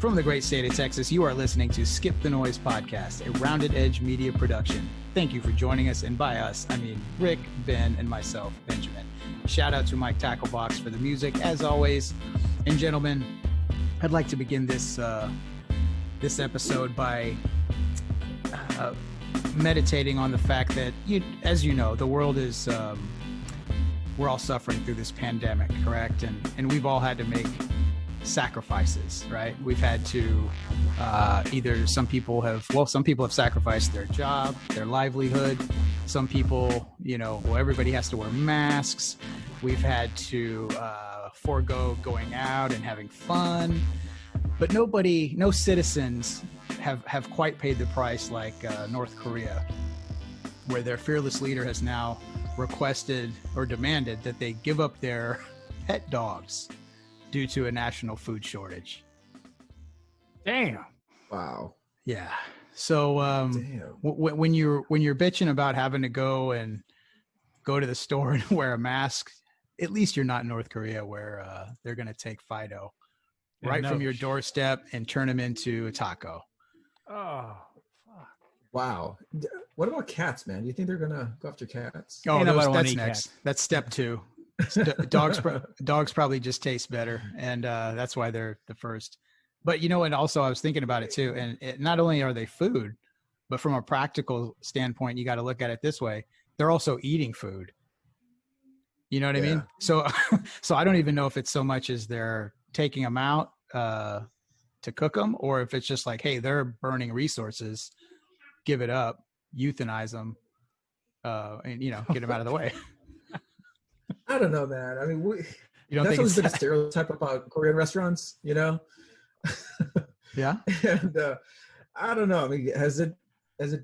From the great state of Texas, you are listening to Skip the Noise podcast, a Rounded Edge media production. Thank you for joining us, and by us, I mean Rick, Ben, and myself, Benjamin. Shout out to Mike Tacklebox for the music, as always. And gentlemen, I'd like to begin this episode by meditating on the fact that, as you know, the world is, we're all suffering through this pandemic, correct? And we've all had to make sacrifices, right? We've had to either some people have sacrificed their job, their livelihood. Some people, everybody has to wear masks. We've had to forego going out and having fun, but no citizens have quite paid the price like North Korea, where their fearless leader has now requested or demanded that they give up their pet dogs due to a national food shortage. Damn. Wow. Yeah. So when you're bitching about having to go to the store and wear a mask, at least you're not in North Korea where they're going to take Fido from your doorstep and turn him into a taco. Oh, fuck. Wow. What about cats, man? Do you think they're going to go after cats? Oh, that's next. That's step 2. Dogs probably just taste better, and that's why they're the first. But and also I was thinking about it too, and not only are they food, but from a practical standpoint, you got to look at it this way: they're also eating food. You know what I mean? So I don't even know if it's so much as they're taking them out to cook them, or if it's just like, hey, they're burning resources, give it up, euthanize them, and get them out of the way. I don't know, man. I mean, you don't that's think always been a stereotype about Korean restaurants, Yeah. And I don't know. I mean, has it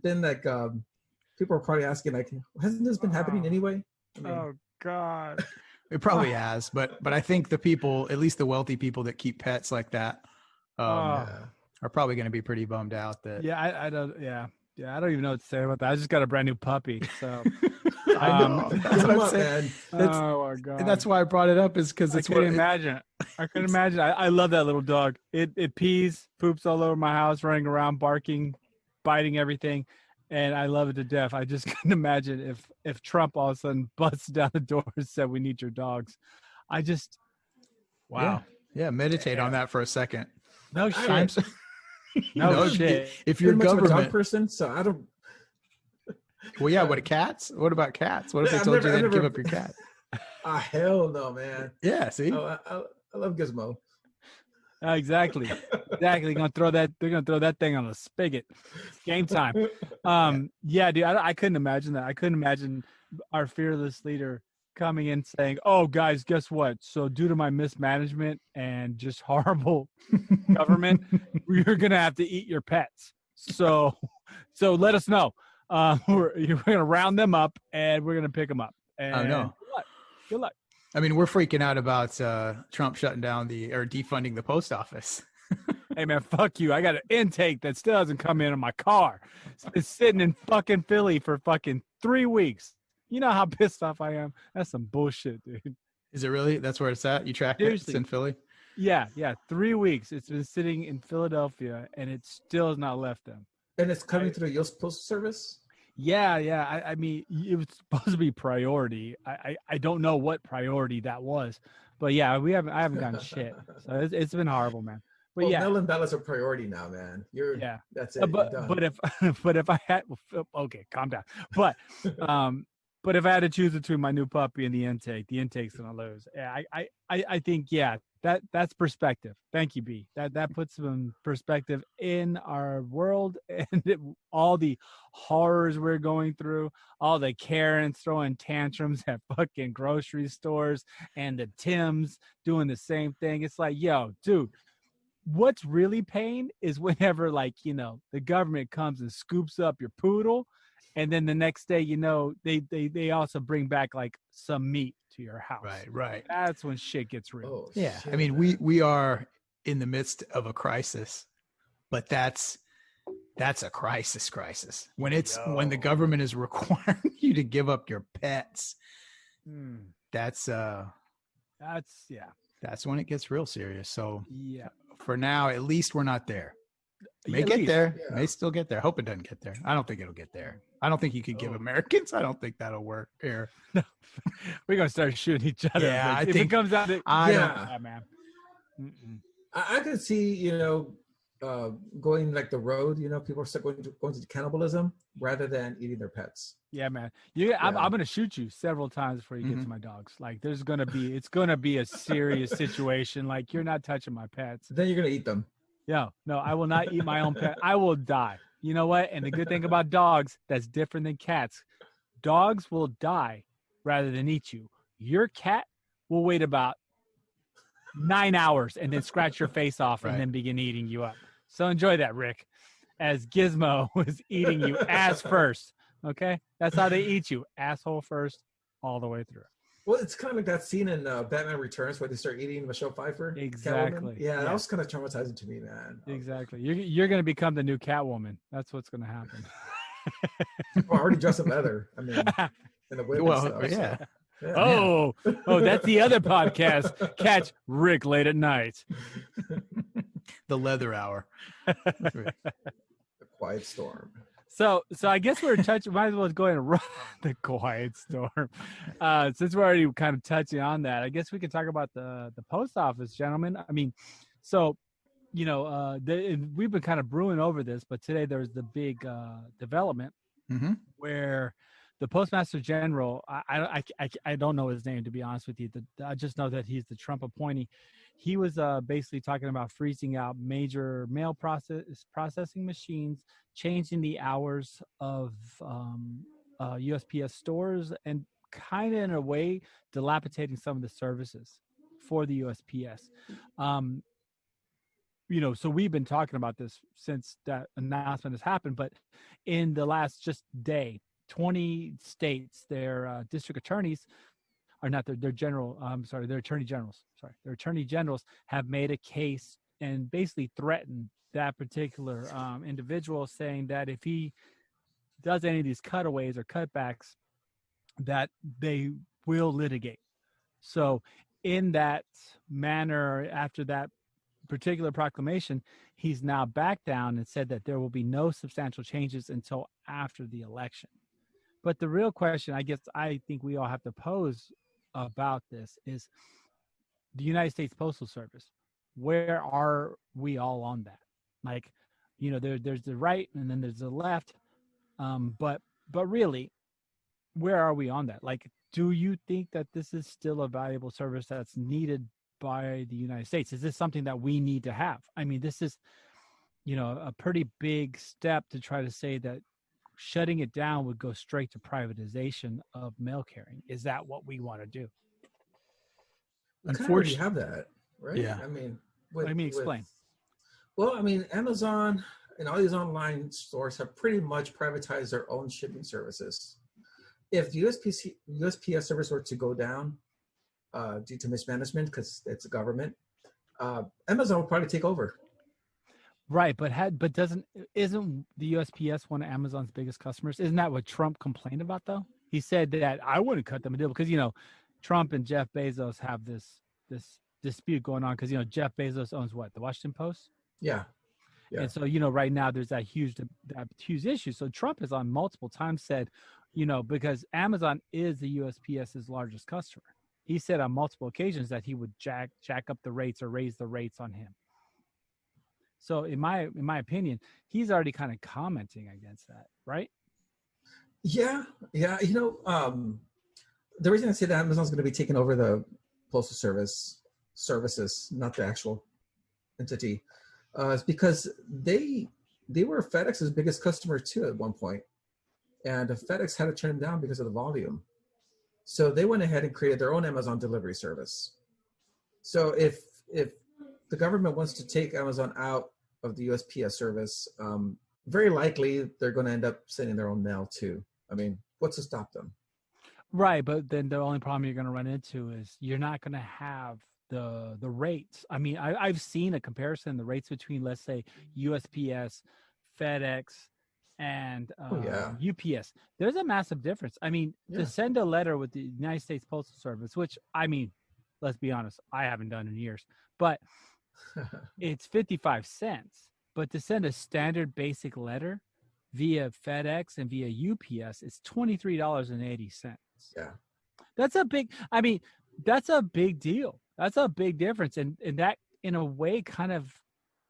been like people are probably asking, like, hasn't this been happening anyway? I mean, Oh God. It probably has, but I think the people, at least the wealthy people that keep pets like that, are probably going to be pretty bummed out that. Yeah, I don't. Yeah, I don't even know what to say about that. I just got a brand new puppy, so. I know. That's what I'm saying. Oh my God. That's why I brought it up, is because I couldn't imagine. I love that little dog. It pees, poops all over my house, running around, barking, biting everything, and I love it to death. I just couldn't imagine if Trump all of a sudden busts down the door and said, "We need your dogs." Wow. Yeah, meditate on that for a second. No shit. No shit. If you're a government dog person, so I don't. Well, yeah. What about cats? What if they told you they'd give up your cat? Hell no, man. Yeah. See, I love Gizmo. Exactly. They're gonna throw that thing on the spigot. Game time. Yeah, dude. I couldn't imagine that. I couldn't imagine our fearless leader coming in saying, "Oh, guys, guess what? So due to my mismanagement and just horrible government, you're gonna have to eat your pets. So let us know. You're gonna round them up and we're gonna pick them up." And I know. Good luck. I mean, we're freaking out about Trump shutting down or defunding the post office. Hey man, fuck you. I got an intake that still hasn't come in on my car. It's been sitting in fucking Philly for fucking 3 weeks. You know how pissed off I am? That's some bullshit, dude. Is it really? That's where it's at? You tracked it? It's in Philly? Yeah. 3 weeks. It's been sitting in Philadelphia and it still has not left them. And it's coming through the U.S. Postal Service? Yeah. I mean, it was supposed to be priority. I don't know what priority that was, but yeah, I haven't gotten shit. So it's been horrible, man. But well, yeah, mail-in ballots are priority now, man. That's it. But if I had, okay, calm down. But if I had to choose between my new puppy and the intake's gonna lose. Yeah, I think that's perspective. Thank you, B. That puts some perspective in our world and all the horrors we're going through, all the Karens throwing tantrums at fucking grocery stores and the Tims doing the same thing. It's like, yo, dude, what's really pain is whenever, like, the government comes and scoops up your poodle, and then the next day, they also bring back like some meat to your house. Right. That's when shit gets real. Oh, yeah. shit, I mean, we are in the midst of a crisis, but that's a crisis. When when the government is requiring you to give up your pets, that's when it gets real serious. So yeah, for now, at least we're not there. May At get least, there. yeah. May still get there. Hope it doesn't get there. I don't think it'll get there. I don't think you could give Oh. Americans. I don't think that'll work here. We're gonna start shooting each other. Yeah, Like, I if think- it comes out, that, I don't. yeah, man. Mm-mm. I could see, going like the road. People are still going to cannibalism rather than eating their pets. Yeah, man. I'm Yeah. gonna shoot you several times before you get to my dogs. Like, it's gonna be a serious situation. Like, you're not touching my pets. Then you're gonna eat them. No, I will not eat my own pet. I will die. You know what? And the good thing about dogs, that's different than cats. Dogs will die rather than eat you. Your cat will wait about 9 hours and then scratch your face off Right. and then begin eating you up. So enjoy that, Rick. As Gizmo was eating you ass first. Okay? That's how they eat you. Asshole first, all the way through. Well, it's kind of like that scene in Batman Returns where they start eating Michelle Pfeiffer. Exactly. Catwoman. Yeah, Yeah. that was kind of traumatizing to me, man. Exactly. You're going to become the new Catwoman. That's what's going to happen. Well, I already dressed in leather. I mean, in the whip and Well, stuff, so, yeah. yeah. Oh, that's the other podcast. Catch Rick late at night. The leather hour. The Quiet Storm. So I guess we're touching. Might as well go ahead and run the quiet storm. Since we're already kind of touching on that, I guess we could talk about the post office, gentlemen. I mean, so we've been kind of brewing over this, but today there's the big development Mm-hmm. where the Postmaster General, I don't know his name, to be honest with you. I just know that he's the Trump appointee. He was basically talking about freezing out major mail processing machines, changing the hours of USPS stores, and kind of in a way dilapidating some of the services for the USPS. So we've been talking about this since that announcement has happened, but in the last just day, 20 states, their district attorneys are not their attorney generals. Their attorney generals have made a case and basically threatened that particular individual, saying that if he does any of these cutaways or cutbacks, that they will litigate. So in that manner, after that particular proclamation, he's now backed down and said that there will be no substantial changes until after the election. But the real question, I think we all have to pose about this is the United States Postal Service. Where are we all on that? Like, there's the right and then there's the left. But really, where are we on that? Like, do you think that this is still a valuable service that's needed by the United States? Is this something that we need to have? I mean, this is, a pretty big step to try to say that shutting it down would go straight to privatization of mail carrying. Is that what we want to do? We kind of already have that, right? Yeah. I mean, Let me explain. Amazon and all these online stores have pretty much privatized their own shipping services. If the USPS service were to go down due to mismanagement, because it's a government, Amazon would probably take over. Right, but isn't the USPS one of Amazon's biggest customers? Isn't that what Trump complained about, though? He said that I wouldn't cut them a deal because Trump and Jeff Bezos have this dispute going on because Jeff Bezos owns what, the Washington Post? Yeah. And so right now there's that huge issue. So Trump has on multiple times said, because Amazon is the USPS's largest customer, he said on multiple occasions that he would jack up the rates or raise the rates on him. So in my opinion, he's already kind of commenting against that, right? Yeah. The reason I say that Amazon's going to be taking over the postal services, not the actual entity, is because they were FedEx's biggest customer too at one point, and FedEx had to turn them down because of the volume. So they went ahead and created their own Amazon delivery service. So if the government wants to take Amazon out of the USPS service, very likely they're going to end up sending their own mail too. I mean, what's to stop them? Right, but then the only problem you're going to run into is you're not going to have the rates. I mean, I've seen a comparison, the rates between, let's say, USPS, FedEx, and UPS. There's a massive difference. I mean, to send a letter with the United States Postal Service, which, I mean, let's be honest, I haven't done in years, but it's 55 cents. But to send a standard basic letter via FedEx and via UPS, it's $23.80. Yeah. That's a big, that's a big deal. That's a big difference. And that, in a way, kind of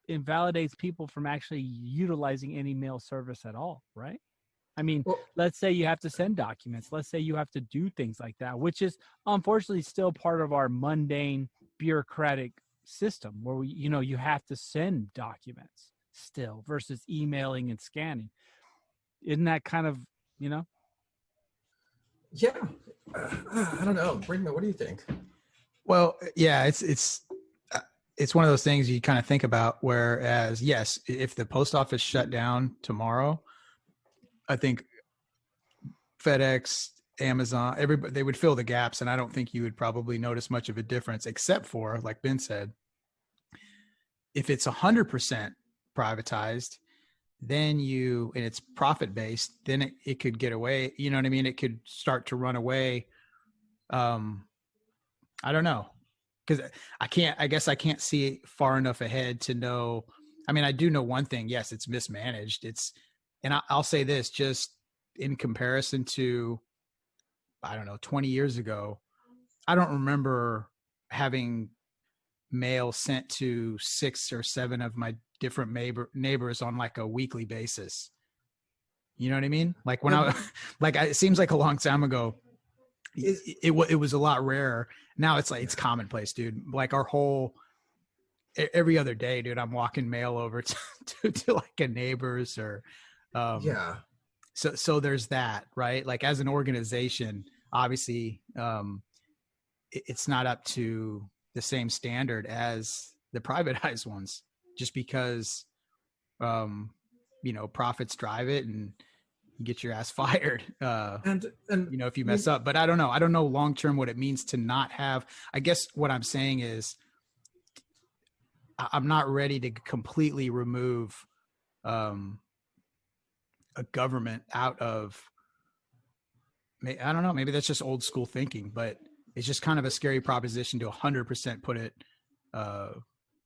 invalidates people from actually utilizing any mail service at all, right? I mean, Well, let's say you have to send documents. Let's say you have to do things like that, which is unfortunately still part of our mundane bureaucratic system where you have to send documents still versus emailing and scanning. Isn't that kind of, yeah. I don't know. Brinkman, what do you think? Well, yeah, it's one of those things you kind of think about. Whereas, yes, if the post office shut down tomorrow, I think FedEx, Amazon, everybody, they would fill the gaps, and I don't think you would probably notice much of a difference, except for, like Ben said, if it's 100% privatized, then and it's profit based, then it could get away. You know what I mean? It could start to run away. I don't know, because I guess I can't see far enough ahead to know. I mean, I do know one thing. Yes, it's mismanaged. And I'll say this, just in comparison to, I don't know, 20 years ago, I don't remember having mail sent to 6 or 7 of my different neighbors on like a weekly basis. You know what I mean? Like when it seems like a long time ago, it was a lot rarer. Now it's like, it's commonplace, dude. Like every other day, dude, I'm walking mail over to like a neighbor's or, yeah. So there's that, right? Like as an organization, obviously, it's not up to the same standard as the privatized ones, just because, profits drive it and you get your ass fired, And if you mess up. But I don't know long-term what it means to not have, I guess what I'm saying is I'm not ready to completely remove, a government out of, I don't know, maybe that's just old school thinking, but it's just kind of a scary proposition to 100% put it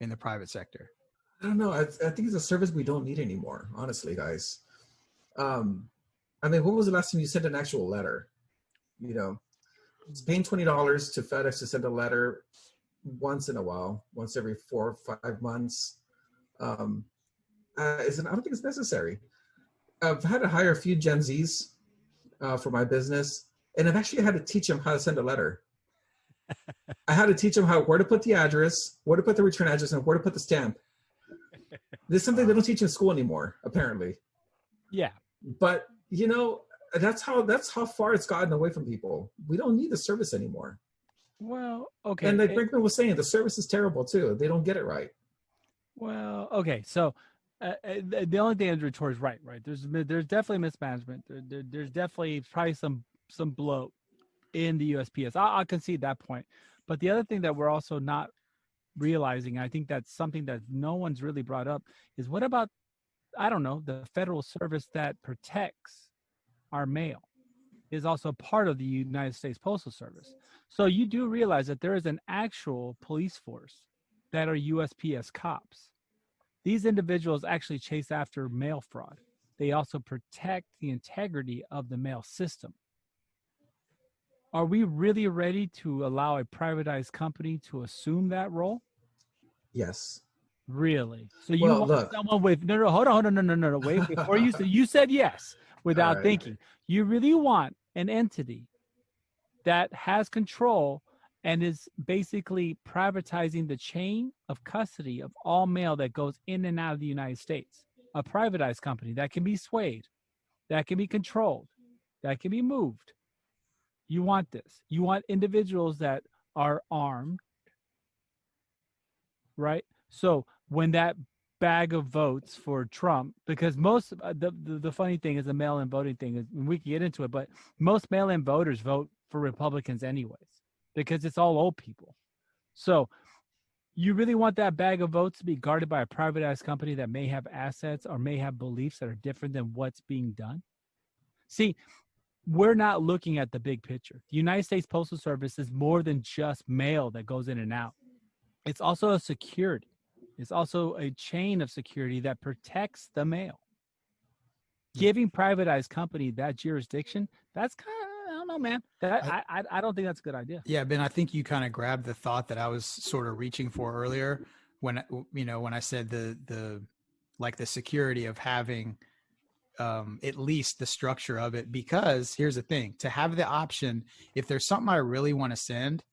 in the private sector. I don't know. I think it's a service we don't need anymore, honestly, guys. When was the last time you sent an actual letter? It's paying $20 to FedEx to send a letter once in a while, once every 4 or 5 months. I don't think it's necessary. I've had to hire a few Gen Zs for my business, and I've actually had to teach them how to send a letter. I had to teach them where to put the address, where to put the return address, and where to put the stamp. This is something they don't teach in school anymore, apparently. yeah. But that's how far it's gotten away from people. We don't need the service anymore. Well, okay. And like Brinkman was saying, the service is terrible too. They don't get it right. Well, okay. So the only thing Andrew Torre is right. There's definitely mismanagement. There's definitely probably some bloat in the USPS. I'll concede that point. But the other thing that we're also not realizing, I think that's something that no one's really brought up, is what about, I don't know, the federal service that protects our mail is also part of the United States Postal Service. So you do realize that there is an actual police force that are USPS cops. These individuals actually chase after mail fraud. They also protect the integrity of the mail system. Are we really ready to allow a privatized company to assume that role? Yes. Really? So you want someone with hold on, no, wait. Before you said yes without thinking. You really want an entity that has control and is basically privatizing the chain of custody of all mail that goes in and out of the United States. A privatized company that can be swayed, that can be controlled, that can be moved. You want this. You want individuals that are armed, right? So when that bag of votes for Trump, because most the funny thing is the mail-in voting thing is, and we can get into it, but most mail-in voters vote for Republicans anyways, because it's all old people. So you really want that bag of votes to be guarded by a privatized company that may have assets or may have beliefs that are different than what's being done? See, we're not looking at the big picture. The United States Postal Service is more than just mail that goes in and out. It's also a security. It's also a chain of security that protects the mail. Giving privatized company that jurisdiction, that's kind of, I don't know, man. I don't think that's a good idea. Yeah, Ben, I think you kind of grabbed the thought that I was sort of reaching for earlier when, when I said the security of having at least the structure of it, because here's the thing, to have the option, if there's something I really want to send,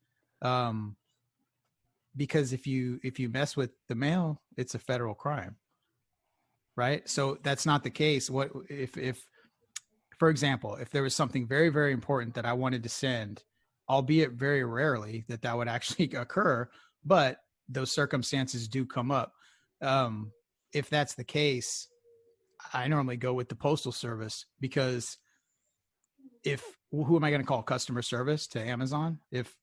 because if you mess with the mail, it's a federal crime. Right. So that's not the case. What if, for example, if there was something very, very important that I wanted to send, albeit very rarely that would actually occur, but those circumstances do come up. If that's the case, I normally go with the Postal Service, because who am I going to call? Customer service to Amazon? If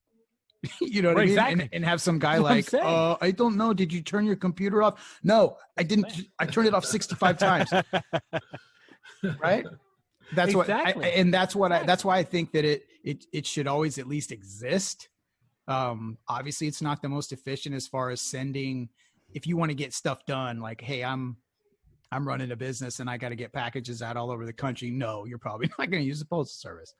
you know what I mean? Exactly. And have some guy like, I don't know. Did you turn your computer off? No, I didn't. I turned it off 65 times. Right. That's exactly. that's why I think that it should always at least exist. Obviously it's not the most efficient as far as sending, if you want to get stuff done, like, hey, I'm running a business and I got to get packages out all over the country. No, you're probably not going to use the Postal Service.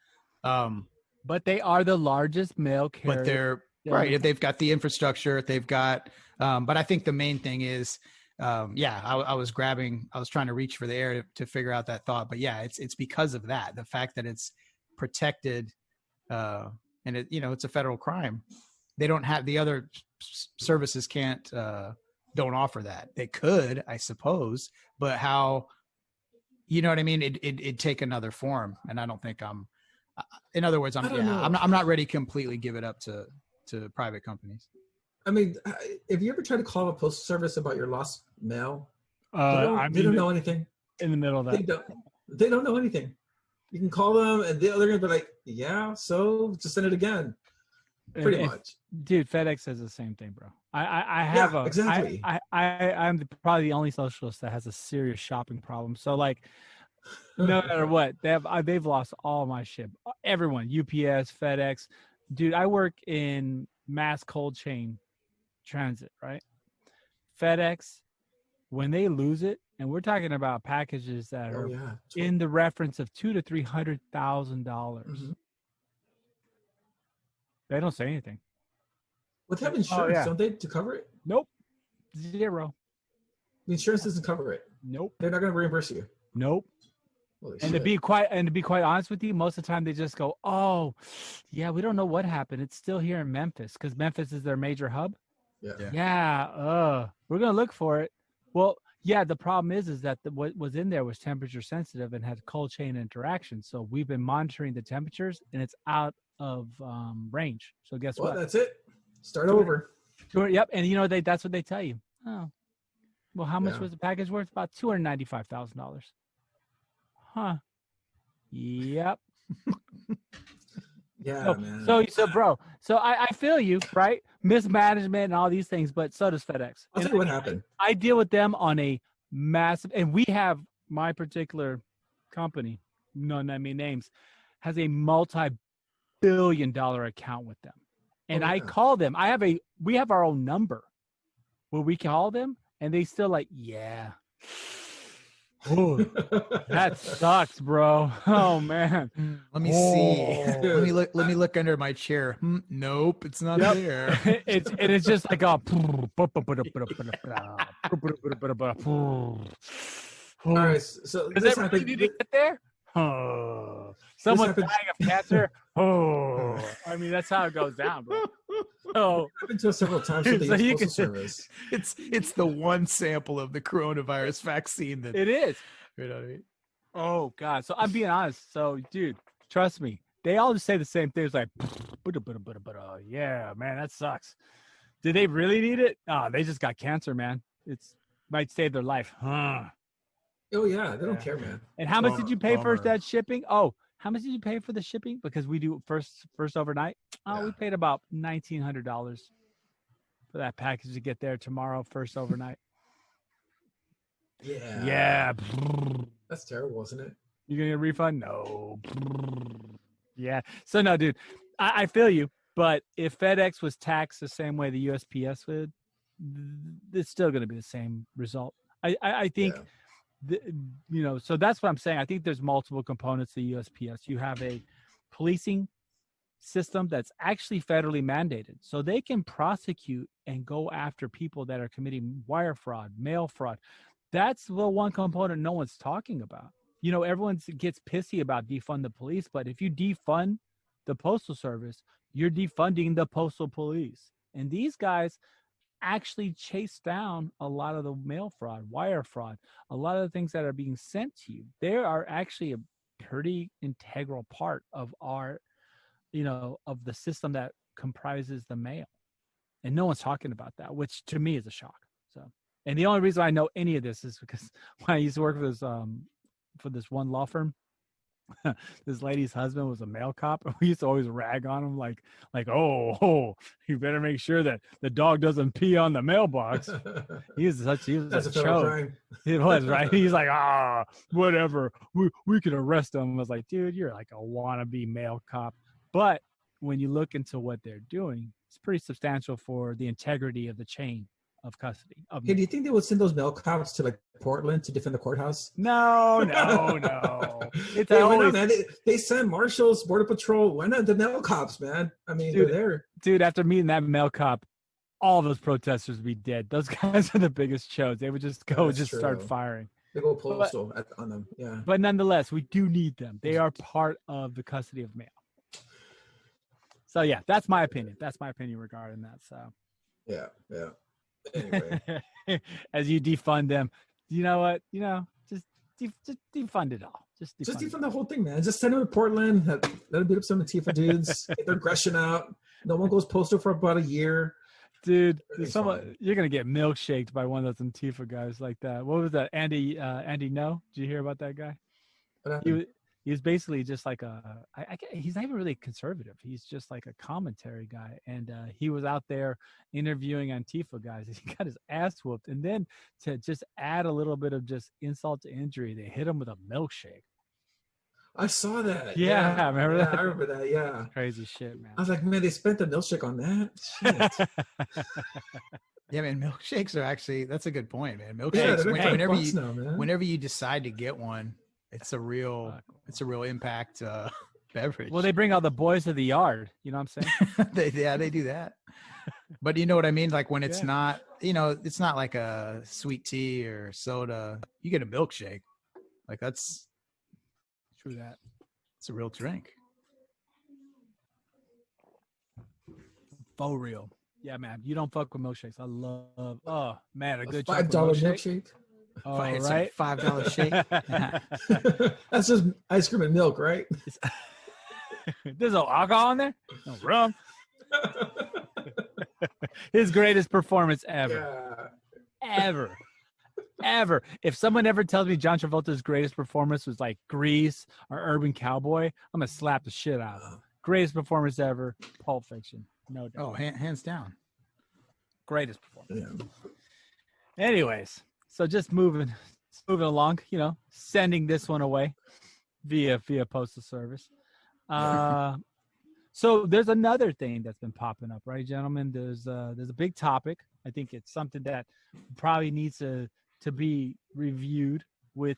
But they are the largest mail carrier. But they're right. If they've got the infrastructure, they've got, but I think the main thing is, I was trying to reach for the air to figure out that thought, but yeah, it's because of that, the fact that it's protected, and it's a federal crime. They don't have, the other services don't offer that. They could, I suppose, but how, you know what I mean? It'd take another form. And I don't think in other words, I'm not ready to completely give it up to private companies. I mean, if you ever try to call a postal service about your lost mail, they don't know anything. In the middle of that, they don't know anything. You can call them, and they're going to be like, "Yeah, so just send it again." Pretty much, dude. FedEx says the same thing, bro. Exactly. I'm probably the only socialist that has a serious shopping problem. So like, no matter what, they've lost all my shit. Everyone, UPS, FedEx, dude. I work in mass cold chain transit, right? FedEx, when they lose it, and we're talking about packages that are in the reference of $200,000 to $300,000, mm-hmm. They don't say anything. Well, they have insurance, don't they, to cover it? Nope, zero. The insurance doesn't cover it. Nope, they're not going to reimburse you. Nope. And to be quite honest with you, most of the time they just go, "Oh, yeah, we don't know what happened. It's still here in Memphis," because Memphis is their major hub. We're gonna look for it. Well, yeah, the problem is that what was in there was temperature sensitive and had cold chain interaction. So we've been monitoring the temperatures, and it's out of range. So guess what? That's it. Start over. Yep, and that's what they tell you. Oh, well, how much was the package worth? About $295,000. Huh. Yep. Man. So bro, I feel you, right? Mismanagement and all these things, but so does FedEx. I'll tell you what happened. I deal with them on a massive, and we have my particular company, no name names, has a multi-billion-dollar account with them. And I call them. We have our own number where we call them, and they still like, yeah. Ooh, that sucks, bro. Oh man. Let me see. Let me look under my chair. Nope, it's not there. It's just like a. All right, so does that really need to get there? Oh, someone's dying of cancer. Oh, I mean that's how it goes down, bro. So happened to us several times with the Postal Service. It's the one sample of the coronavirus vaccine that it is. You know what I mean? Oh God. So I'm being honest. So dude, trust me, they all just say the same things like, yeah, man, that sucks. Did they really need it? Oh, they just got cancer, man. It's might save their life. Huh. Oh yeah, they don't care, man. And how much did you pay for that shipping? Oh, how much did you pay for the shipping? Because we do first overnight. Oh, we paid about $1,900 for that package to get there tomorrow, first overnight. Yeah. That's terrible, isn't it? You gonna get a refund? No. Yeah. So no, dude, I feel you. But if FedEx was taxed the same way the USPS would, it's still going to be the same result. I think, Yeah. so that's what I'm saying. I think there's multiple components to USPS. You have a policing system that's actually federally mandated, so they can prosecute and go after people that are committing wire fraud, mail fraud. That's the one component no one's talking about. Everyone gets pissy about defund the police, but if you defund the postal service, you're defunding the postal police. And these guys actually chase down a lot of the mail fraud, wire fraud, a lot of the things that are being sent to you. They are actually a pretty integral part of our, of the system that comprises the mail. And no one's talking about that, which to me is a shock. So, and the only reason I know any of this is because when I used to work for this one law firm, this lady's husband was a mail cop, and we used to always rag on him like, oh, you better make sure that the dog doesn't pee on the mailbox. He was That's a a federal choke. crime. It was, right? He's like, whatever. We could arrest him. I was like, dude, you're like a wannabe mail cop. But when you look into what they're doing, it's pretty substantial for the integrity of the chain of custody. Hey, do you think they would send those mail cops to like Portland to defend the courthouse? No. It's Hey, why always, not, man? They send marshals, border patrol. Why not the mail cops, man? I mean, Dude, they're there. dude, after meeting that mail cop, all those protesters would be dead. Those guys are the biggest shows. They would just go That's start true. firing. They go postal on them. Yeah. But nonetheless, we do need them. They are part of the custody of mail. So yeah, that's my opinion. That's my opinion regarding that. So Yeah. Anyway. as you defund them, you know what? Just defund it all. Just defund the whole thing, man. Just send them to Portland. Let them beat up some Antifa dudes. Get their aggression out. No one goes postal for about a year. Dude, It's someone fine. you're gonna get milkshaked by one of those Antifa guys like that. What was that? Andy No? Did you hear about that guy? What happened? He was basically just like he's not even really conservative. He's just like a commentary guy. And he was out there interviewing Antifa guys. He got his ass whooped. And then to just add a little bit of just insult to injury, they hit him with a milkshake. I saw that. Yeah, remember that? I remember that. Yeah. Crazy shit, man. I was like, man, they spent the milkshake on that. Shit. Yeah, man, milkshakes are actually, that's a good point, man. Yeah, Milkshakes, they're like whenever $5 now, man. whenever you decide to get one, it's a real impact beverage. Well, they bring out the boys of the yard. You know what I'm saying? they do that. But you know what I mean? Like when it's Yeah. not, it's not like a sweet tea or soda. You get a milkshake. Like that's True that. it's a real drink. For real. Yeah, man. You don't fuck with milkshakes. I love. Oh man, a A good $5 chocolate milkshake. milkshake. Oh, It's a right. $5 shake. That's just ice cream and milk, right? There's no alcohol in there. No rum. His greatest performance ever. Yeah. Ever. If someone ever tells me John Travolta's greatest performance was like Grease or Urban Cowboy, I'm gonna slap the shit out of him. Greatest performance ever, Pulp Fiction, no doubt. Oh, hands down. Greatest performance. Yeah. Anyways, so just moving along, sending this one away via postal service. So there's another thing that's been popping up, right, gentlemen? There's a big topic. I think it's something that probably needs to be reviewed with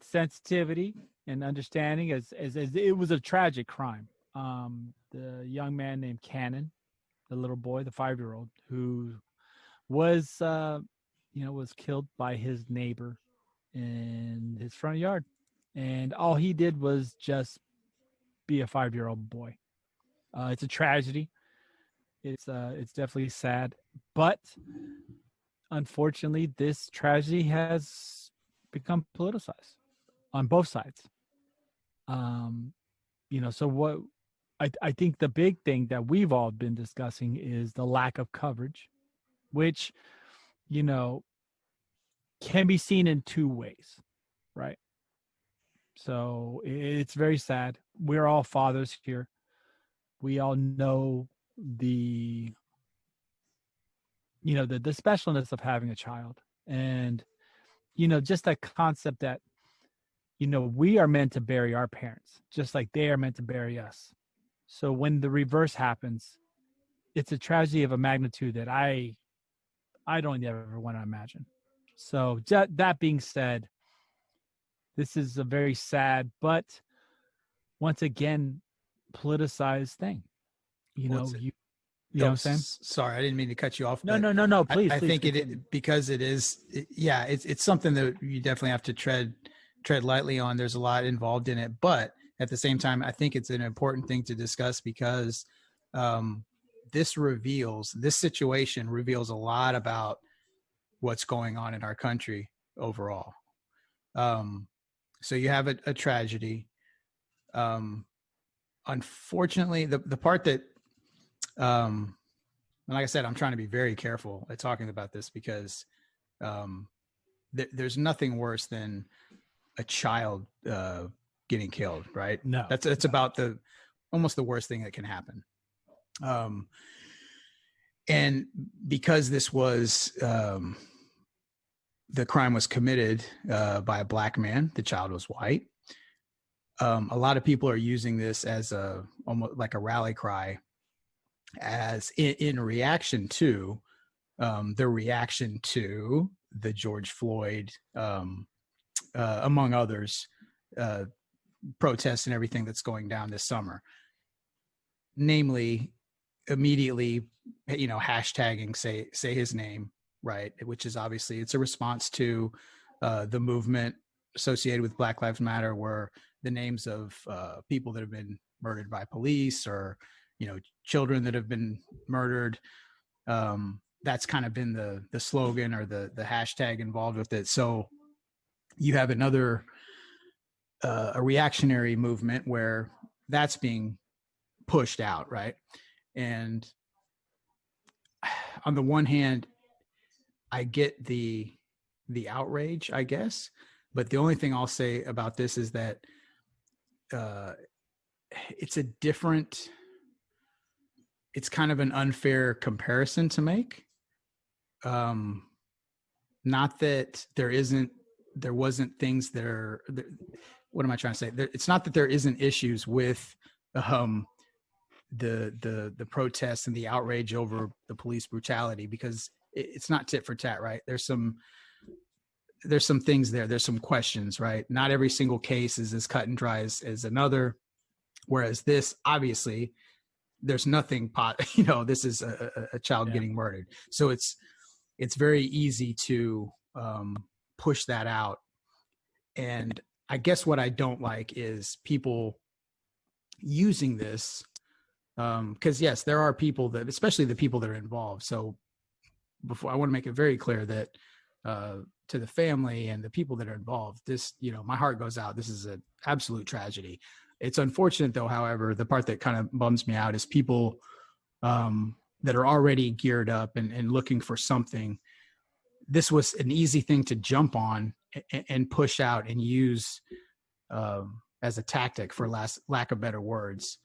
sensitivity and understanding, as it was a tragic crime. The young man named Cannon, the little boy, the 5-year-old, who was was killed by his neighbor in his front yard, and all he did was just be a 5-year-old boy. It's a tragedy. It's definitely sad, but unfortunately, this tragedy has become politicized on both sides. So what I think the big thing that we've all been discussing is the lack of coverage, which, can be seen in two ways, right? So it's very sad. We're all fathers here. We all know the specialness of having a child, and just that concept that we are meant to bury our parents just like they are meant to bury us. So when the reverse happens, it's a tragedy of a magnitude that I don't ever want to imagine. So that being said, this is a very sad, but once again, politicized thing. You know, you know what I'm saying? Sorry, I didn't mean to cut you off. No, but no. Please, I please think continue. because it is, it's something that you definitely have to tread lightly on. There's a lot involved in it, but at the same time, I think it's an important thing to discuss because this situation reveals a lot about what's going on in our country overall. So you have a tragedy. Unfortunately, the part that, and like I said, I'm trying to be very careful at talking about this because there's nothing worse than a child getting killed, right? No, that's about almost the worst thing that can happen. And because this was the crime was committed by a black man, the child was white. A lot of people are using this as almost like a rally cry, as in reaction to the reaction to the George Floyd, among others, protests and everything that's going down this summer. Namely, immediately, hashtagging say his name, right? Which is obviously it's a response to the movement associated with Black Lives Matter, where the names of people that have been murdered by police or children that have been murdered, that's kind of been the slogan or the hashtag involved with it. So you have another a reactionary movement where that's being pushed out, right? And on the one hand, I get the outrage, I guess, but the only thing I'll say about this is that it's kind of an unfair comparison to make. Not that there wasn't things that are, what am I trying to say? It's not that there isn't issues with the protests and the outrage over the police brutality, because it's not tit for tat, right? There's some things there. There's some questions, right? Not every single case is as cut and dry as another. Whereas this, obviously, there's nothing, this is a child getting murdered. So it's very easy to push that out. And I guess what I don't like is people using this, because yes, there are people that, especially the people that are involved. So before, I want to make it very clear that to the family and the people that are involved, this, my heart goes out. This is an absolute tragedy. It's unfortunate though, however, the part that kind of bums me out is people that are already geared up and looking for something. This was an easy thing to jump on and push out and use as a tactic, for lack of better words,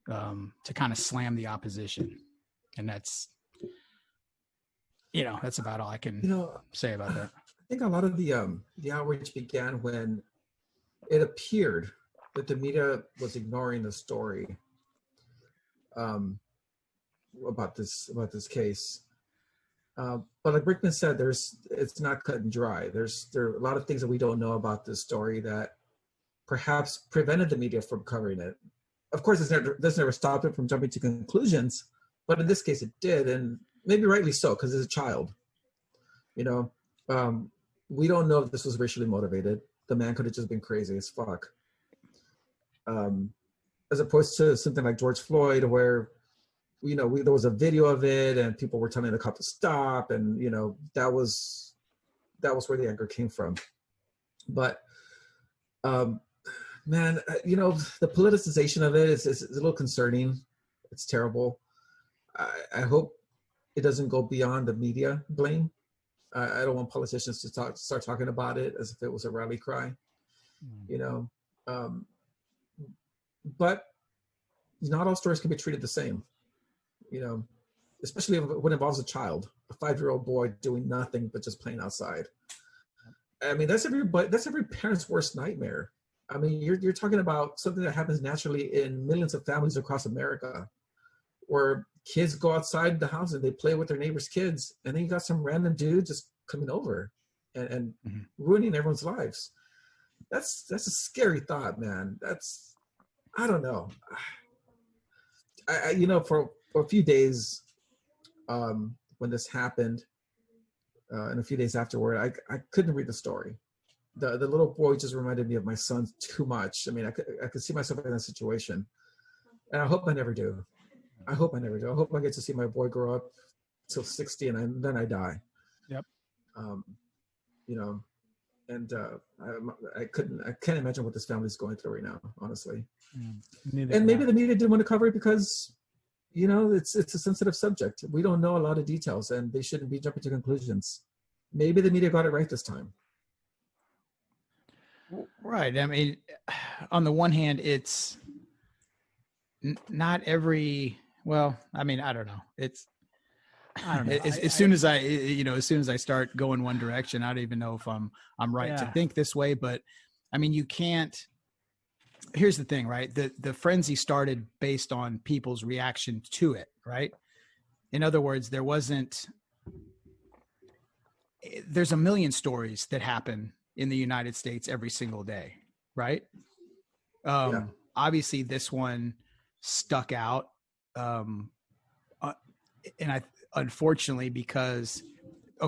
to kind of slam the opposition. And that's about all I can say about that. I think a lot of the outrage began when it appeared that the media was ignoring the story about this case. But like Brickman said, it's not cut and dry. There are a lot of things that we don't know about this story that perhaps prevented the media from covering it. Of course, this never stopped it from jumping to conclusions, but in this case it did, and maybe rightly so, because it's a child. We don't know if this was racially motivated. The man could have just been crazy as fuck. As opposed to something like George Floyd, where there was a video of it and people were telling the cop to stop, and that was where the anger came from. But man, the politicization of it is a little concerning. It's terrible. I hope it doesn't go beyond the media blame. I don't want politicians to start talking about it as if it was a rally cry. But not all stories can be treated the same. Especially when it involves a child, a 5-year-old boy doing nothing but just playing outside. I mean, that's every parent's worst nightmare. I mean, you're talking about something that happens naturally in millions of families across America, or kids go outside the house and they play with their neighbors' kids, and then you got some random dude just coming over and ruining everyone's lives. That's a scary thought, man. I don't know. I for a few days, when this happened, and a few days afterward, I couldn't read the story. The little boy just reminded me of my son too much. I mean, I could see myself in that situation, and I hope I never do. I hope I get to see my boy grow up till 60, and then I die. Yep. And I can't imagine what this family's going through right now, honestly. Neither And maybe can the media didn't want to cover it because, it's a sensitive subject. We don't know a lot of details, and they shouldn't be jumping to conclusions. Maybe the media got it right this time. Right. I mean, on the one hand, it's not every. Well, I mean, I don't know. I don't know. As soon as I start going one direction, I don't even know if I'm right to think this way. But I mean, you can't. Here's the thing, right? The frenzy started based on people's reaction to it, right? In other words, there's a million stories that happen in the United States every single day, right? Obviously, this one stuck out, and unfortunately, because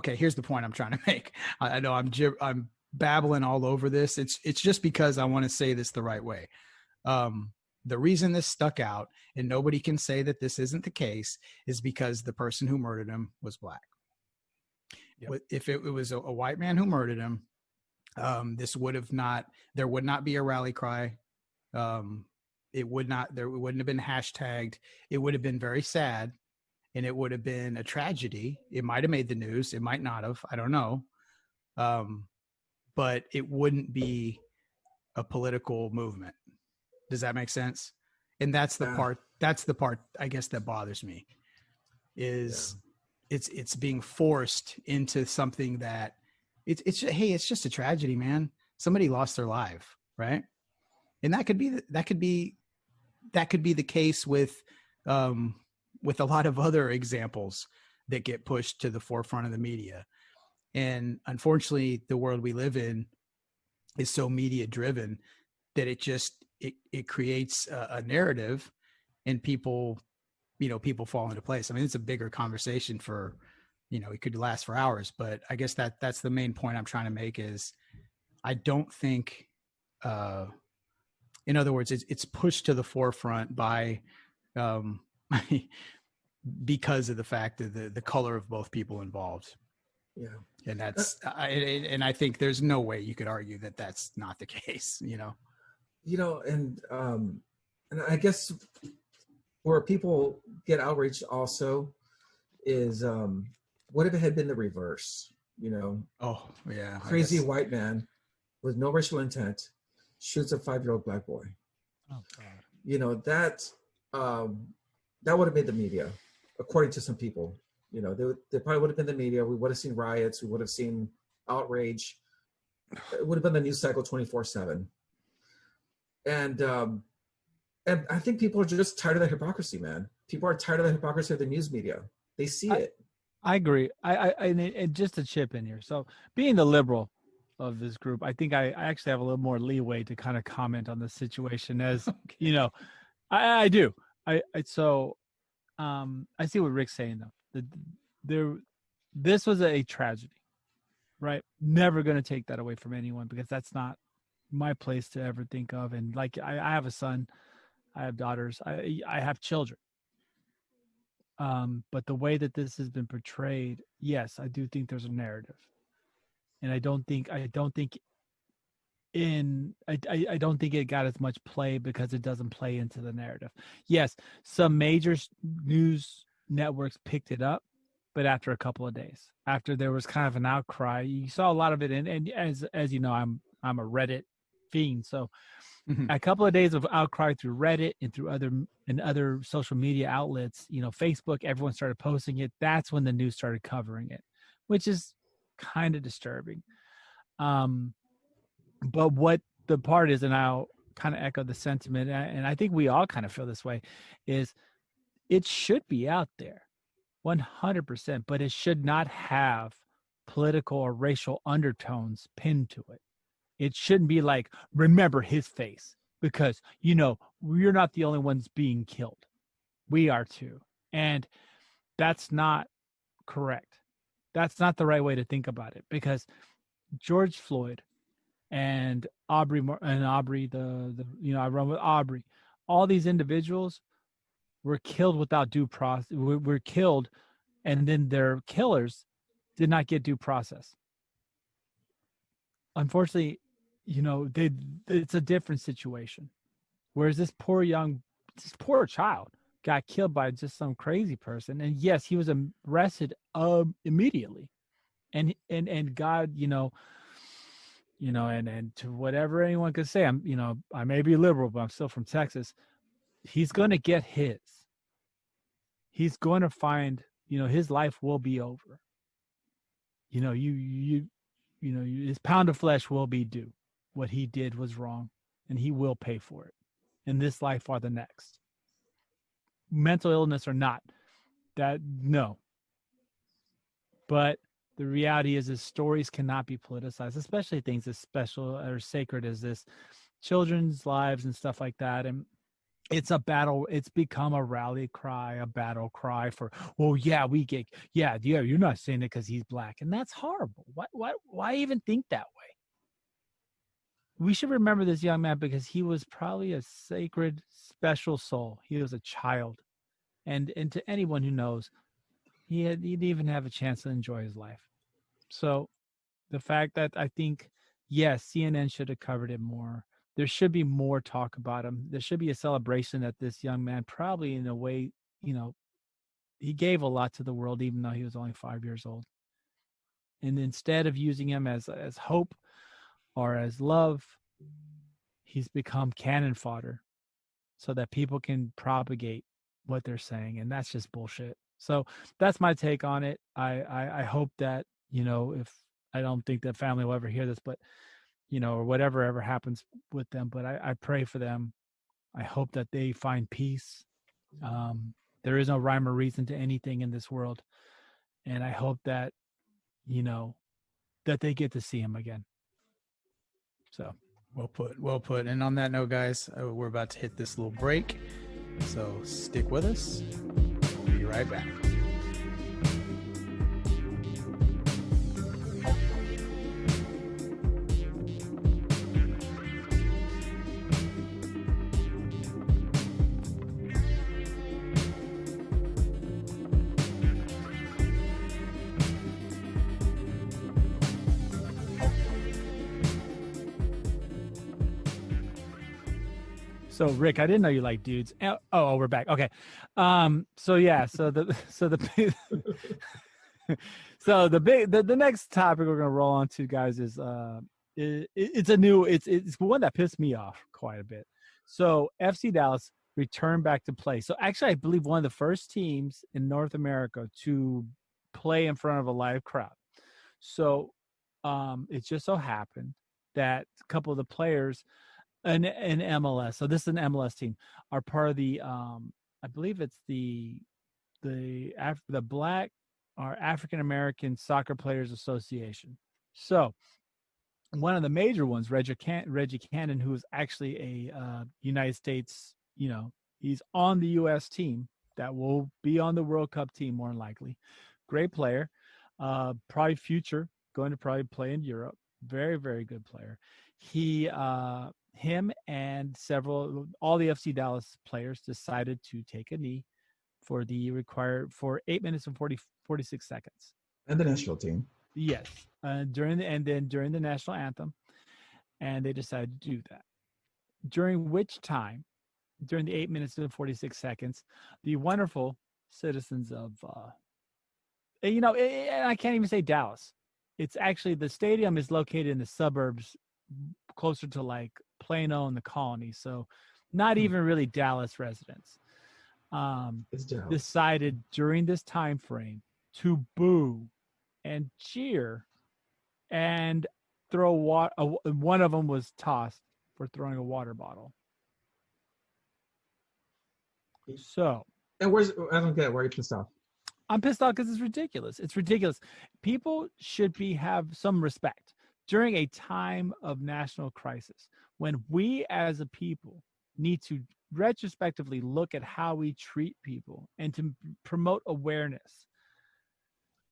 here's the point I'm trying to make. I know I'm babbling all over this. It's just because I want to say this the right way. The reason this stuck out, and nobody can say that this isn't the case, is because the person who murdered him was black. Yep. If it was a white man who murdered him, there would not be a rally cry. There wouldn't have been hashtagged. It would have been very sad, and it would have been a tragedy. It might have made the news. It might not have. I don't know. But it wouldn't be a political movement. Does that make sense? And that's the part I guess that bothers me is it's being forced into something that it's just a tragedy, man. Somebody lost their life, right? And that could be the case with a lot of other examples that get pushed to the forefront of the media. And unfortunately, the world we live in is so media driven that it creates a narrative, and people fall into place. I mean, it's a bigger conversation for, it could last for hours, but I guess that's the main point I'm trying to make is I don't think, in other words, it's pushed to the forefront by, because of the fact that the color of both people involved. Yeah. And and I think there's no way you could argue that that's not the case, and I guess where people get outraged also is, what if it had been the reverse? Oh yeah. Crazy white man with no racial intent shoots a 5-year-old black boy. Oh God. That would have made the media, according to some people. They probably would have been the media. We would have seen riots. We would have seen outrage. It would have been the news cycle 24/7. And I think people are just tired of the hypocrisy, man. People are tired of the hypocrisy of the news media. They see it. I agree. And just to chip in here. So being the liberal of this group, I think I actually have a little more leeway to kind of comment on the situation as, I do. I see what Rick's saying though. This was a tragedy, right? Never going to take that away from anyone because that's not my place to ever think of. And like, I have a son, I have daughters, I have children. But the way that this has been portrayed, yes, I do think there's a narrative, and I don't think it got as much play because it doesn't play into the narrative. Yes, some major news networks picked it up, but after a couple of days, after there was kind of an outcry, you saw a lot of it. And as you know, I'm a Reddit fiend, so a couple of days of outcry through Reddit and through other social media outlets, Facebook, everyone started posting it. That's when the news started covering it, which is kind of disturbing. But what the part is, and I'll kind of echo the sentiment, and I think we all kind of feel this way, is it should be out there 100%, but it should not have political or racial undertones pinned to it. It shouldn't be like, remember his face, because, we're not the only ones being killed. We are too. And that's not correct. That's not the right way to think about it, because George Floyd and Aubrey, I run with Aubrey. All these individuals were killed without due process. Were killed, and then their killers did not get due process. Unfortunately, it's a different situation. Whereas this poor child got killed by just some crazy person, and yes, he was arrested immediately, and God, and to whatever anyone could say, I may be liberal, but I'm still from Texas. He's going to get his. He's going to find, his life will be over. His pound of flesh will be due. What he did was wrong, and he will pay for it in this life or the next. Mental illness or not, no. But the reality is stories cannot be politicized, especially things as special or sacred as this, children's lives and stuff like that. And it's a battle. It's become a rally cry, a battle cry for, you're not saying it because he's black. And that's horrible. Why even think that way? We should remember this young man because he was probably a sacred, special soul. He was a child. And to anyone who knows, he didn't even have a chance to enjoy his life. So the fact that I think, yes, CNN should have covered it more. There should be more talk about him. There should be a celebration that this young man probably, in a way, he gave a lot to the world, even though he was only 5 years old. And instead of using him as hope or as love, he's become cannon fodder so that people can propagate what they're saying. And that's just bullshit. So that's my take on it. I hope that, if I don't think that family will ever hear this, but, or whatever ever happens with them, but I pray for them. I hope that they find peace. There is no rhyme or reason to anything in this world. And I hope that, that they get to see him again. So. Well put. And on that note, guys, we're about to hit this little break. So stick with us. We'll be right back. So Rick, I didn't know you like dudes. Oh, we're back. Okay. So the next topic we're gonna roll on to, guys, is it's one that pissed me off quite a bit. So FC Dallas returned back to play. So actually, I believe one of the first teams in North America to play in front of a live crowd. So it just so happened that a couple of the players in MLS, so this is an MLS team, are part of the I believe it's the Black or African American Soccer Players Association. So one of the major ones, Reggie Cannon, who is actually a United States, he's on the U.S. team that will be on the World Cup team more than likely. Great player, probably future, going to probably play in Europe. Very, very good player. Him and all the FC Dallas players decided to take a knee for 8 minutes and 46 seconds. And the national team. Yes. During the national anthem. And they decided to do that. During which time, during the 8 minutes and 46 seconds, the wonderful citizens of, I can't even say Dallas. It's actually, the stadium is located in the suburbs closer to like Plano and the Colony, so not even really Dallas residents. Decided during this time frame to boo and cheer and throw water. One of them was tossed for throwing a water bottle. So And I don't get it. Why are you pissed off? I'm pissed off because it's ridiculous. It's ridiculous. People should have some respect during a time of national crisis when we as a people need to retrospectively look at how we treat people and to promote awareness.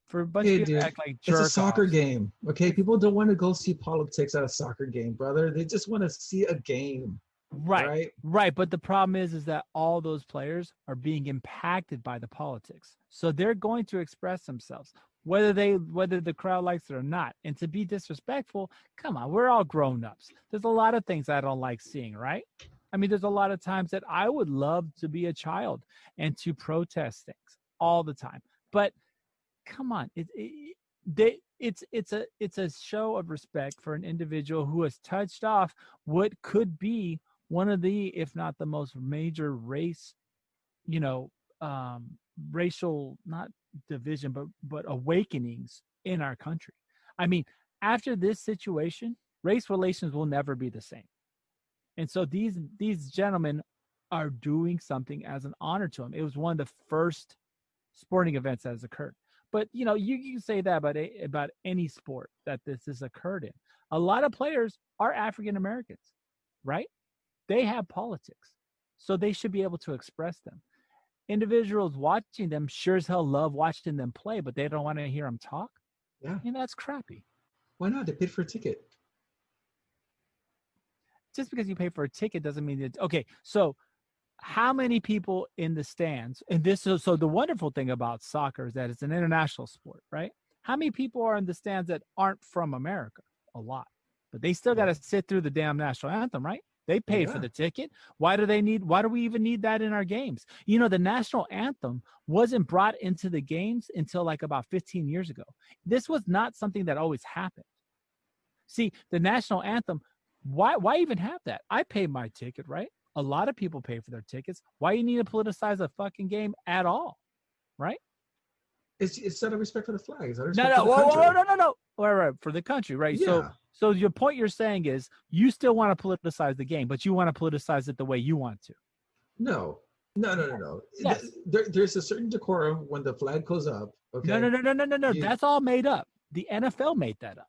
For a bunch of people to act like jerk-offs. It's a soccer game, okay? People don't want to go see politics at a soccer game, brother. They just want to see a game. Right. But the problem is that all those players are being impacted by the politics. So they're going to express themselves, whether the crowd likes it or not. And to be disrespectful, come on, we're all grown-ups. There's a lot of things I don't like seeing, right? I mean, there's a lot of times that I would love to be a child and to protest things all the time. But come on, it's a show of respect for an individual who has touched off what could be one of the, if not the most major racial, not division, but awakenings in our country. I mean, after this situation, race relations will never be the same. And so these gentlemen are doing something as an honor to him. It was one of the first sporting events that has occurred. But, you can say that about any sport that this has occurred in. A lot of players are African Americans, right? They have politics, so they should be able to express them. Individuals watching them sure as hell love watching them play, but they don't want to hear them talk. Yeah. That's crappy. Why not? They paid for a ticket. Just because you pay for a ticket doesn't mean that. Okay, so how many people in the stands? And so the wonderful thing about soccer is that it's an international sport, right? How many people are in the stands that aren't from America? A lot, but they still got to sit through the damn national anthem, right? They paid for the ticket. Why do we even need that in our games? The national anthem wasn't brought into the games until like about 15 years ago. This was not something that always happened. See, the national anthem, why even have that? I paid my ticket, right? A lot of people pay for their tickets. Why you need to politicize a fucking game at all, right? It's out of respect for the flag. No. Right, for the country, right? Yeah. So your point you're saying is you still want to politicize the game, but you want to politicize it the way you want to. No. Yes. There's a certain decorum when the flag goes up. Okay. No. That's all made up. The NFL made that up.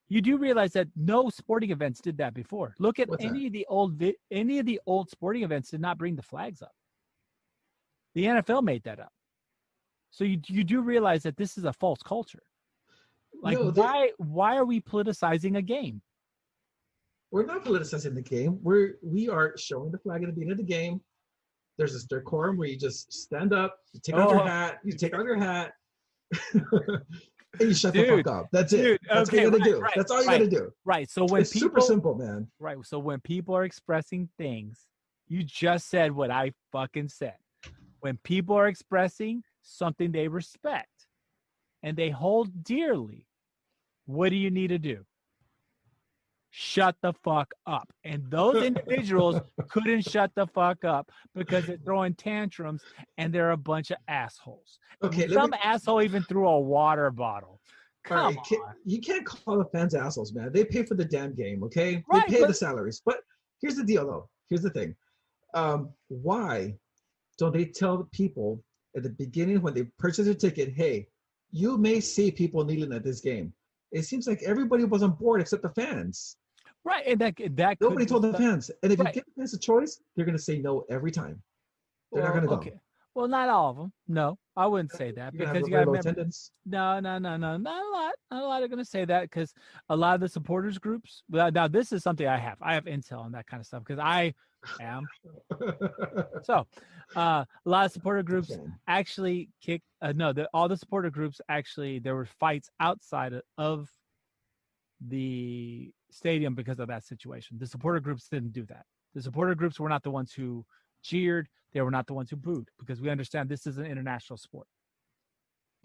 You do realize that no sporting events did that before. Look at any of the old sporting events did not bring the flags up. The NFL made that up. So you do realize that this is a false culture. Like, why are we politicizing a game? We're not politicizing the game. We are showing the flag at the beginning of the game. There's this decorum where you just stand up, you take off your hat, and you shut the fuck up. That's it. That's what you gotta do. That's all you gotta do. Right. So when it's super simple, man. Right. So when people are expressing things, you just said what I fucking said. When people are expressing something they respect and they hold dearly, what do you need to do? Shut the fuck up. And those individuals couldn't shut the fuck up because they're throwing tantrums and they're a bunch of assholes. Okay, some asshole even threw a water bottle. Come on. You can't call the fans assholes, man. They pay for the damn game, okay? Right, they pay the salaries. But here's the deal, though. Here's the thing. Why don't they tell the people at the beginning when they purchase a ticket, hey, you may see people kneeling at this game? It seems like everybody was on board except the fans. Right, and that nobody told the fans. And if you give the fans a choice, they're going to say no every time. They're not going to go. Okay. Well, not all of them. No, I wouldn't say that because you got to remember. Attendance. No, not a lot. Not a lot are going to say that because a lot of the supporters groups. Now, this is something I have. I have intel on that kind of stuff because I am. So, a lot of supporter groups actually kick. All the supporter groups actually there were fights outside of the stadium because of that situation. The supporter groups didn't do that. The supporter groups were not the ones who cheered. They were not the ones who booed because we understand this is an international sport.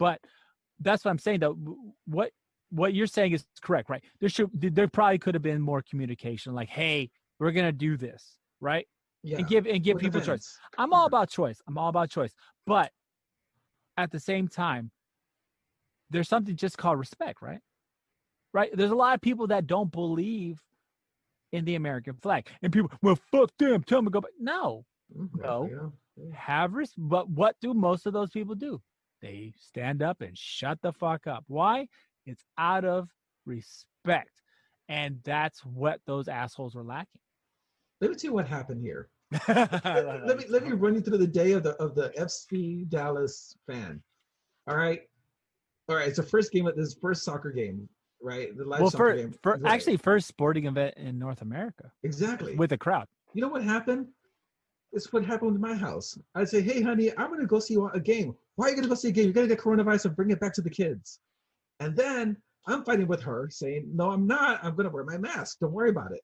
But that's what I'm saying, though. What you're saying is correct, right? There probably could have been more communication, like, "Hey, we're gonna do this," right? Yeah. And give people choice. I'm all about choice. But at the same time, there's something just called respect, right? Right? There's a lot of people that don't believe in the American flag, and people, well, fuck them. Tell them to go back. No. But what do most of those people do? They stand up and shut the fuck up. Why? It's out of respect. And that's what those assholes were lacking. Let me tell you what happened here. let me run you through the day of the FC Dallas fan. All right. It's the first game of this first soccer game, right? The live soccer game. Right. Actually, first sporting event in North America. Exactly. With a crowd. You know what happened? It's what happened in my house. I'd say, hey, honey, I'm going to go see a game. Why are you going to go see a game? You're going to get coronavirus and bring it back to the kids. And then I'm fighting with her saying, no, I'm not. I'm going to wear my mask. Don't worry about it.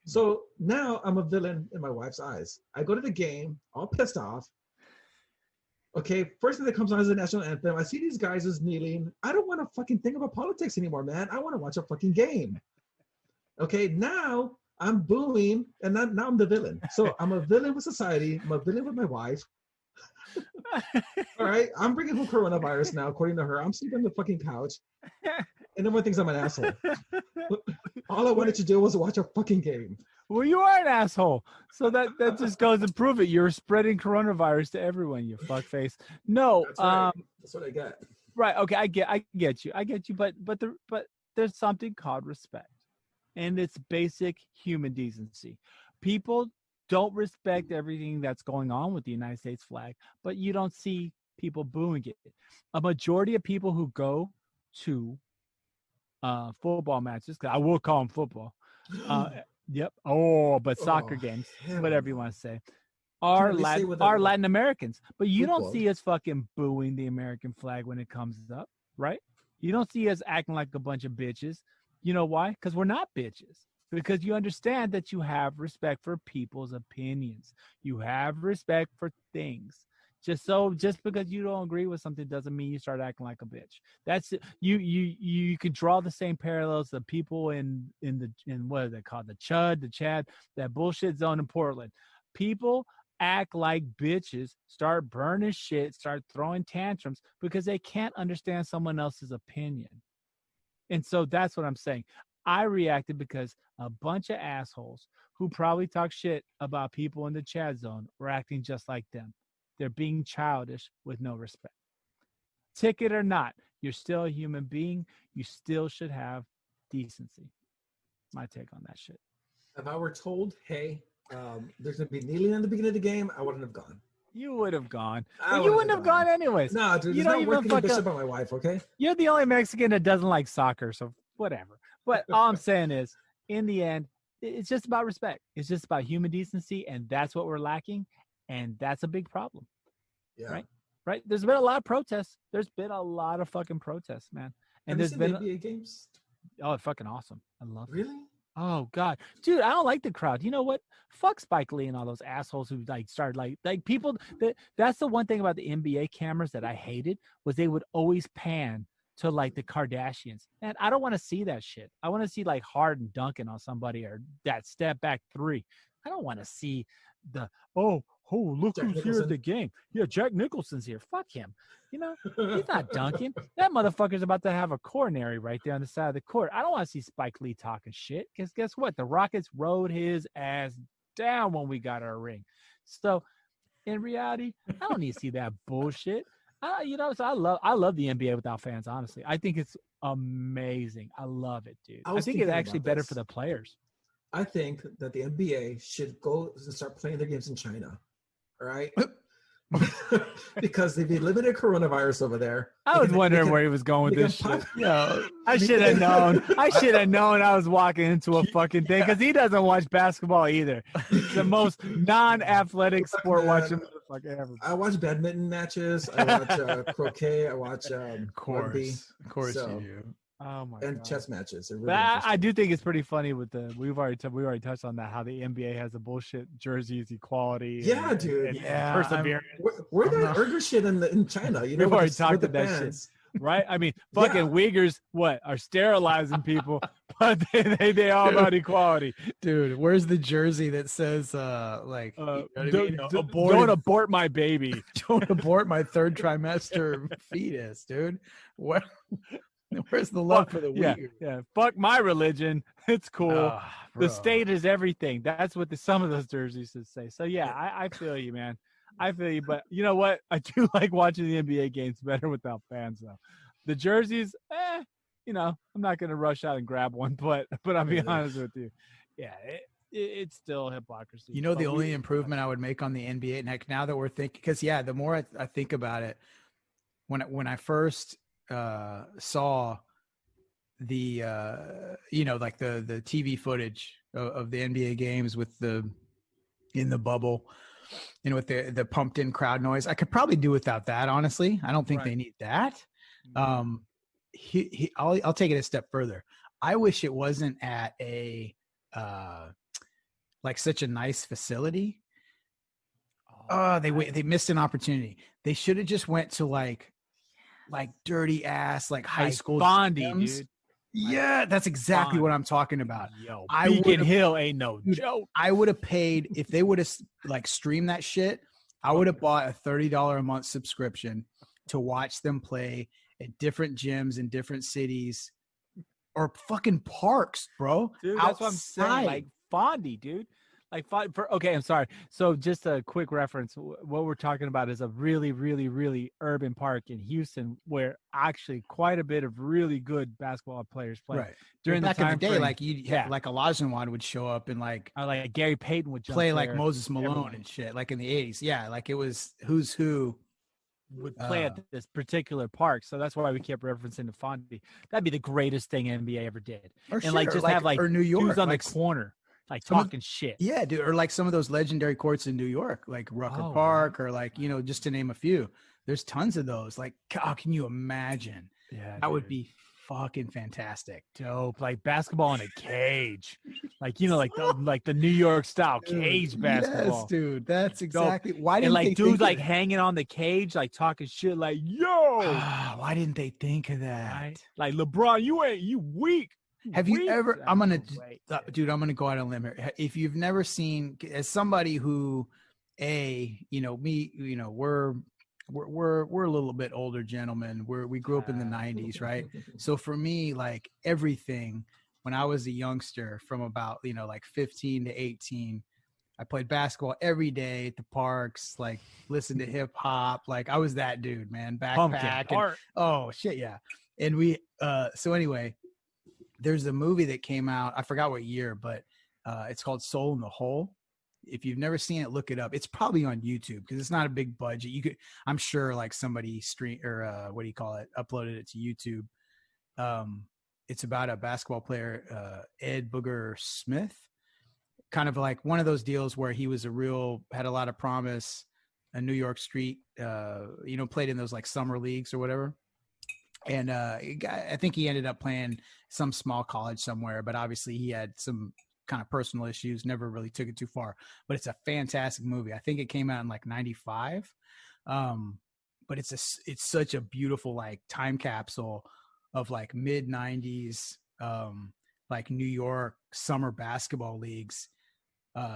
So now I'm a villain in my wife's eyes. I go to the game, all pissed off. Okay, first thing that comes on is the national anthem. I see these guys is kneeling. I don't want to fucking think about politics anymore, man. I want to watch a fucking game. Okay, now I'm booing, and now I'm the villain. So I'm a villain with society. I'm a villain with my wife. All right, I'm bringing home coronavirus now, according to her. I'm sleeping on the fucking couch. And everyone thinks I'm an asshole. All I wanted to do was watch a fucking game. Well, you are an asshole. So that just goes to prove it. You're spreading coronavirus to everyone, you fuckface. No, that's right. That's what I get. Right. Okay, I get you. But there's something called respect. And it's basic human decency. People don't respect everything that's going on with the United States flag, but you don't see people booing it. A majority of people who go to football matches, I will call them football. Yep. But soccer games, whatever you want to say, are Latin Americans. But you don't see us fucking booing the American flag when it comes up, right? You don't see us acting like a bunch of bitches. You know why? Because we're not bitches. Because you understand that you have respect for people's opinions. You have respect for things. Just because you don't agree with something doesn't mean you start acting like a bitch. That's you could draw the same parallels to people in what are they called? The Chad, that bullshit zone in Portland. People act like bitches, start burning shit, start throwing tantrums because they can't understand someone else's opinion. And so that's what I'm saying. I reacted because a bunch of assholes who probably talk shit about people in the Chad zone were acting just like them. They're being childish with no respect. Ticket or not, you're still a human being. You still should have decency. My take on that shit. If I were told, hey, there's going to be kneeling in the beginning of the game, I wouldn't have gone. You would have gone. You wouldn't have gone anyways. No, dude, you don't even fuck up about my wife, okay? You're the only Mexican that doesn't like soccer, so whatever. But all I'm saying is, in the end, it's just about respect. It's just about human decency, and that's what we're lacking, and that's a big problem. Yeah. Right? There's been a lot of protests. There's been a lot of fucking protests, man. And have you seen the NBA games? Oh, it's fucking awesome. I love it. Really? Oh God, dude, I don't like the crowd. You know what? Fuck Spike Lee and all those assholes who started like people. That's the one thing about the NBA cameras that I hated was they would always pan to like the Kardashians, and I don't want to see that shit. I want to see like Harden dunking on somebody or that step back three. I don't want to see the look Jack who's Nicholson. here at the game. Yeah, Jack Nicholson's here. Fuck him. You know, he's not dunking. That motherfucker's about to have a coronary right there on the side of the court. I don't want to see Spike Lee talking shit because guess what? The Rockets rode his ass down when we got our ring. So in reality, I don't need to see that bullshit. So I love the NBA without fans, honestly. I think it's amazing. I love it, dude. I think it's actually better for the players. I think that the NBA should go and start playing their games in China. All right? Because they've eliminated coronavirus over there. I was wondering where he was going with this shit. Yo, I should have known. I was walking into a fucking thing because he doesn't watch basketball either. It's the most non-athletic sport watching motherfucker ever. I watch badminton matches. I watch croquet. I watch of course you do. Oh my and God. chess matches. Really I do think it's pretty funny with we've already touched on that, how the NBA has the bullshit jerseys, equality. Yeah, dude. And perseverance. We're that Uyghur shit in China. You know, we've already talked about that shit, right? I mean, fucking Uyghurs, are sterilizing people, but they all about equality, dude. Where's the jersey that says don't abort my baby, don't abort my third trimester fetus, dude? Where's the love for the Uyghurs? Yeah. Fuck my religion. It's cool. The state is everything. That's what some of those jerseys say. So yeah, I feel you, man. I feel you, but you know what? I do like watching the NBA games better without fans, though. The jerseys, I'm not gonna rush out and grab one, but I'll be honest with you, yeah, it's still hypocrisy. You know, the But only improvement I would make on the NBA now that we're thinking, because the more I think about it, when I first saw the like the TV footage of the NBA games with in the bubble and with the pumped in crowd noise, I could probably do without that. Honestly, I don't think they need that. I'll take it a step further. I wish it wasn't at a like such a nice facility. They missed an opportunity. They should have just went to like dirty ass like high school Bondi, gyms. dude. Yeah, that's exactly what I'm talking about. Yo, Beacon Hill ain't no joke. I would have paid if they would have like streamed that shit. I would have bought a $30 a month subscription to watch them play at different gyms in different cities or fucking parks, bro. Dude, that's what I'm saying. Like Bondi, dude. Okay, I'm sorry. So just a quick reference. What we're talking about is a really, really, really urban park in Houston where actually quite a bit of really good basketball players play. Right. During back the time in the day, frame, like like Olajuwon would show up and like Gary Payton would play like Moses Malone and shit, like in the 80s. Yeah, like it was who's who would play at this particular park. So that's why we kept referencing to Fondi. That'd be the greatest thing NBA ever did. Or New York, dudes on the corner. Like talking shit. Yeah, dude. Or like some of those legendary courts in New York, like Rucker Park, or like, just to name a few. There's tons of those. Like, how can you imagine? Yeah, that would be fucking fantastic. Dope. Like basketball in a cage. Like, like the New York style cage basketball. Yes, dude. That's exactly why didn't they dudes like hanging on the cage, like talking shit like, yo. Why didn't they think of that? Right? Like LeBron, you weak. Have you ever? I'm gonna go out on a limb here. If you've never seen, as somebody who, we're a little bit older gentlemen. We grew up in the '90s, right? So for me, like everything, when I was a youngster, from about 15 to 18, I played basketball every day at the parks. Like listened to hip hop. Like I was that dude, man. Backpack. Oh shit, yeah. And we. So anyway. There's a movie that came out. I forgot what year, but it's called Soul in the Hole. If you've never seen it, look it up. It's probably on YouTube because it's not a big budget. I'm sure like somebody uploaded it to YouTube. It's about a basketball player, Ed Booger Smith, kind of like one of those deals where he was had a lot of promise, a New York street, played in those like summer leagues or whatever. And I think he ended up playing some small college somewhere, but obviously he had some kind of personal issues, never really took it too far. But it's a fantastic movie. I think it came out in like 95. But it's such a beautiful like time capsule of like mid 90s like New York summer basketball leagues.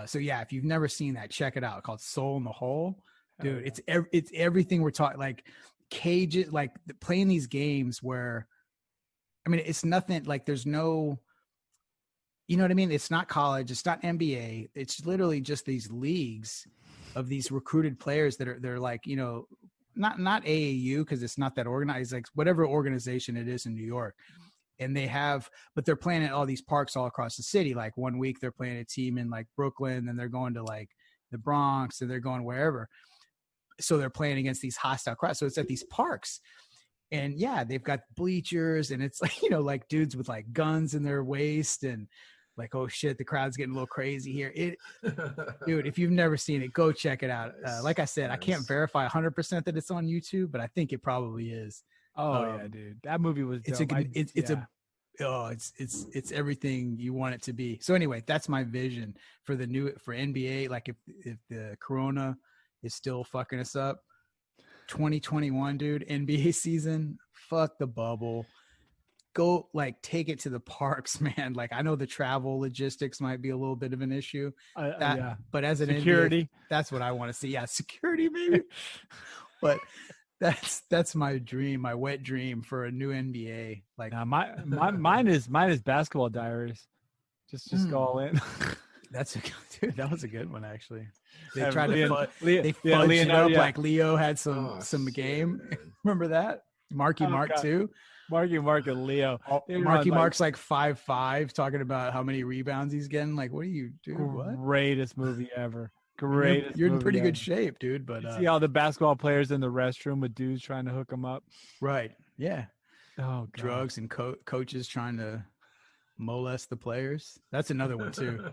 So yeah, if you've never seen that, check it out. It's called Soul in the Hole. Dude, it's everything we're talking, like cages, like playing these games where, I mean, it's nothing like there's no, you know what I mean? It's not college. It's not NBA. It's literally just these leagues of these recruited players they're like, not AAU because it's not that organized, like whatever organization it is in New York. And but they're playing at all these parks all across the city. Like one week they're playing a team in like Brooklyn, then they're going to like the Bronx, and they're going wherever. So they're playing against these hostile crowds. So it's at these parks, and yeah, they've got bleachers, and it's like, like dudes with like guns in their waist, and like, oh shit, the crowd's getting a little crazy here. Dude, if you've never seen it, go check it out. Like I said, I can't verify 100% that it's on YouTube, but I think it probably is. Oh yeah, dude, that movie was dope. It's everything you want it to be. So anyway, that's my vision for NBA. Like if the Corona is still fucking us up, 2021, dude, NBA season, fuck the bubble. Go like take it to the parks, man. Like I know the travel logistics might be a little bit of an issue, but as an security, NBA, that's what I want to see. Yeah, security maybe, but that's my dream, my wet dream for a new NBA. Like mine is basketball diaries. Just go all in. That's a dude. That was a good one, actually. They And tried to they fudged it Leonardo, up yeah. like Leo had some Shit, game. man. Remember that? Marky Oh, Mark God. too. Marky and Leo. They were Marky on, like, Mark's like 5'5", talking about how many rebounds he's getting. Like, what do you do? What? greatest movie ever. Greatest. You're in movie pretty ever. good shape, dude. But You see all the basketball players in the restroom with dudes trying to hook them up. right, yeah, Oh, God. drugs and coaches trying to molest the players. That's another one too.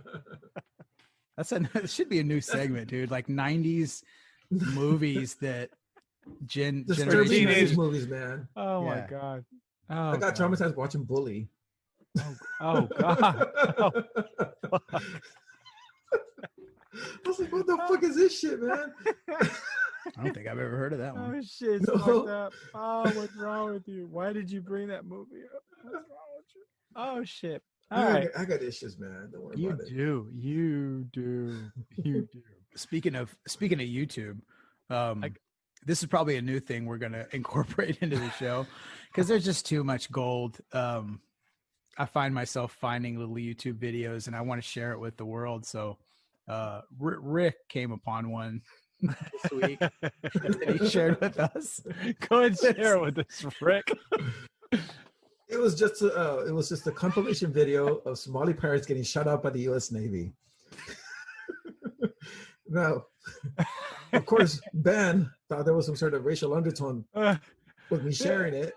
It should be a new segment, dude. Like 90s movies that Disturbing generation. teenage movies, man. Oh my Yeah. God. Oh, I got God. traumatized watching Bully. Oh God. Oh, I was like, what the fuck is this shit, man? I don't think I've ever heard of that one. oh shit. It's No. fucked up. Oh, what's wrong with you? Why did you bring that movie up? What's wrong with you? Oh shit. All right. I got issues, man. Don't worry You about it. do. You do. You do. Speaking of YouTube, this is probably a new thing we're gonna incorporate into the show because there's just too much gold. I find myself finding little YouTube videos and I want to share it with the world. So Rick came upon one this week that he shared with us. Go ahead and share it with us, Rick. It was just a compilation video of Somali pirates getting shot out by the U.S. Navy. Now, of course, Ben thought there was some sort of racial undertone with me sharing it.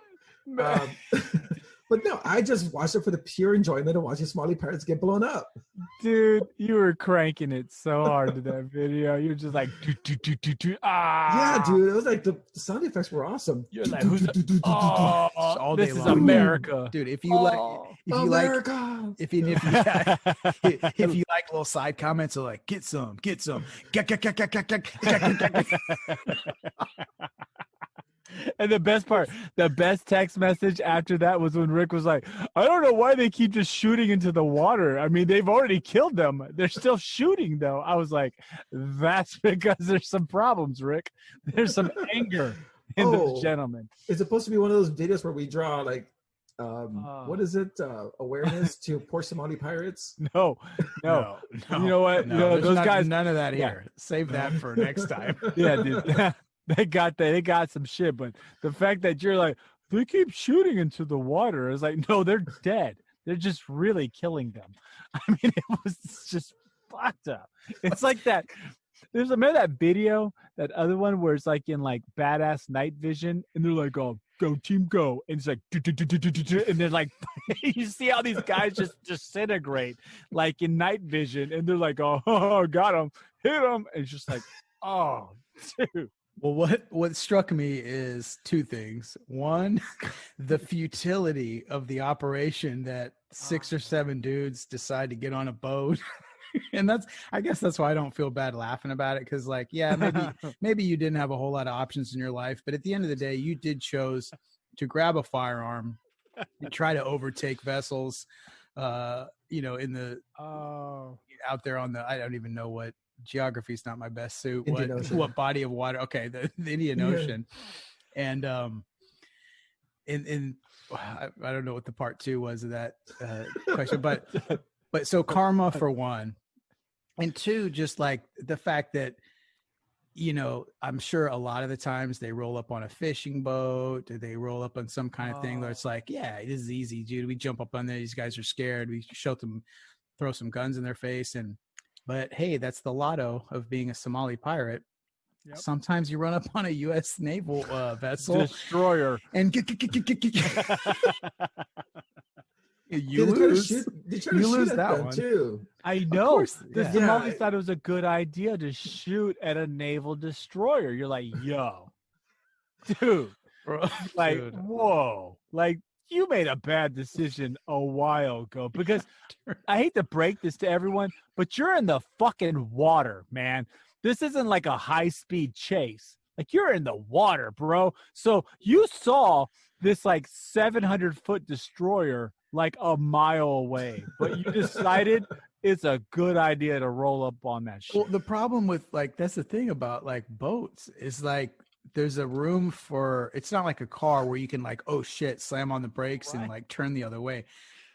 But no, I just watched it for the pure enjoyment of watching Somali pirates get blown up. Dude, you were cranking it so hard to that video. You were just like, Yeah, dude, it was like the sound effects were awesome. You're like, all day this is long. America. Dude, if you like America. if you like little side comments of like get some And the best part, the best text message after that was when Rick was like, I don't know why they keep just shooting into the water. I mean, they've already killed them. They're still shooting, though. I was like, that's because there's some problems, Rick. There's some anger in those gentlemen. It's supposed to be one of those videos where we draw like, what is it? Awareness to poor Somali pirates. No. You know what? No, those guys. None of that here. Save that for next time. Yeah, dude. They got some shit, but the fact that you're like, they keep shooting into the water, is like, no, they're dead. They're just really killing them. I mean, it was just fucked up. It's like that. Remember that video, that other one where it's like in like badass night vision, and they're like, oh, go team go, and it's like, and then like you see how these guys just disintegrate like in night vision, and they're like, oh, got him, hit him, and it's just like, oh, dude. Well, what struck me is two things. One, the futility of the operation that 6 or 7 dudes decide to get on a boat. And I guess that's why I don't feel bad laughing about it. Cause like, yeah, maybe you didn't have a whole lot of options in your life, but at the end of the day, you did chose to grab a firearm and try to overtake vessels, in the, out there on the, I don't even know what, geography is not my best suit. What body of water? Okay, the Indian Ocean, and I don't know what the part 2 was of that question, but so karma for one, and 2, just like the fact that I'm sure a lot of the times they roll up on a fishing boat, or they roll up on some kind of thing where it's like, yeah, this is easy, dude. We jump up on there. These guys are scared. We shoot them, throw some guns in their face, But hey, that's the lotto of being a Somali pirate. Yep. Sometimes you run up on a U.S. naval vessel, destroyer, and you lose. You lose that one too. I know. The yeah. Somalis thought it was a good idea to shoot at a naval destroyer. You're like, yo, dude, like, dude. Whoa, like. You made a bad decision a while ago, because I hate to break this to everyone, but you're in the fucking water, man. This isn't like a high-speed chase. Like, you're in the water, bro. So you saw this like 700-foot destroyer like a mile away, but you decided it's a good idea to roll up on that shit. Well, the problem with like, that's the thing about like boats is like, there's a room for, it's not like a car where you can like, oh shit, slam on the brakes and like turn the other way.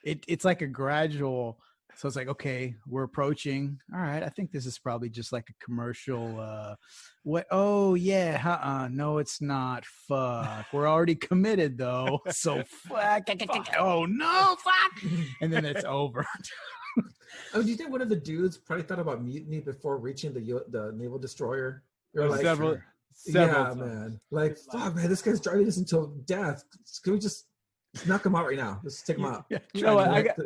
It's like a gradual So it's like, okay, we're approaching. All right, I think this is probably just like a commercial. What? Oh yeah, no, it's not. Fuck, we're already committed though. So fuck. Oh no, fuck. And then it's over. Oh, do you think one of the dudes probably thought about mutiny before reaching the naval destroyer? You're like, several yeah, times. man. Like, fuck, man, this guy's driving us until death. Can we just knock him out right now? Let's take him out. Yeah, You know what? Like,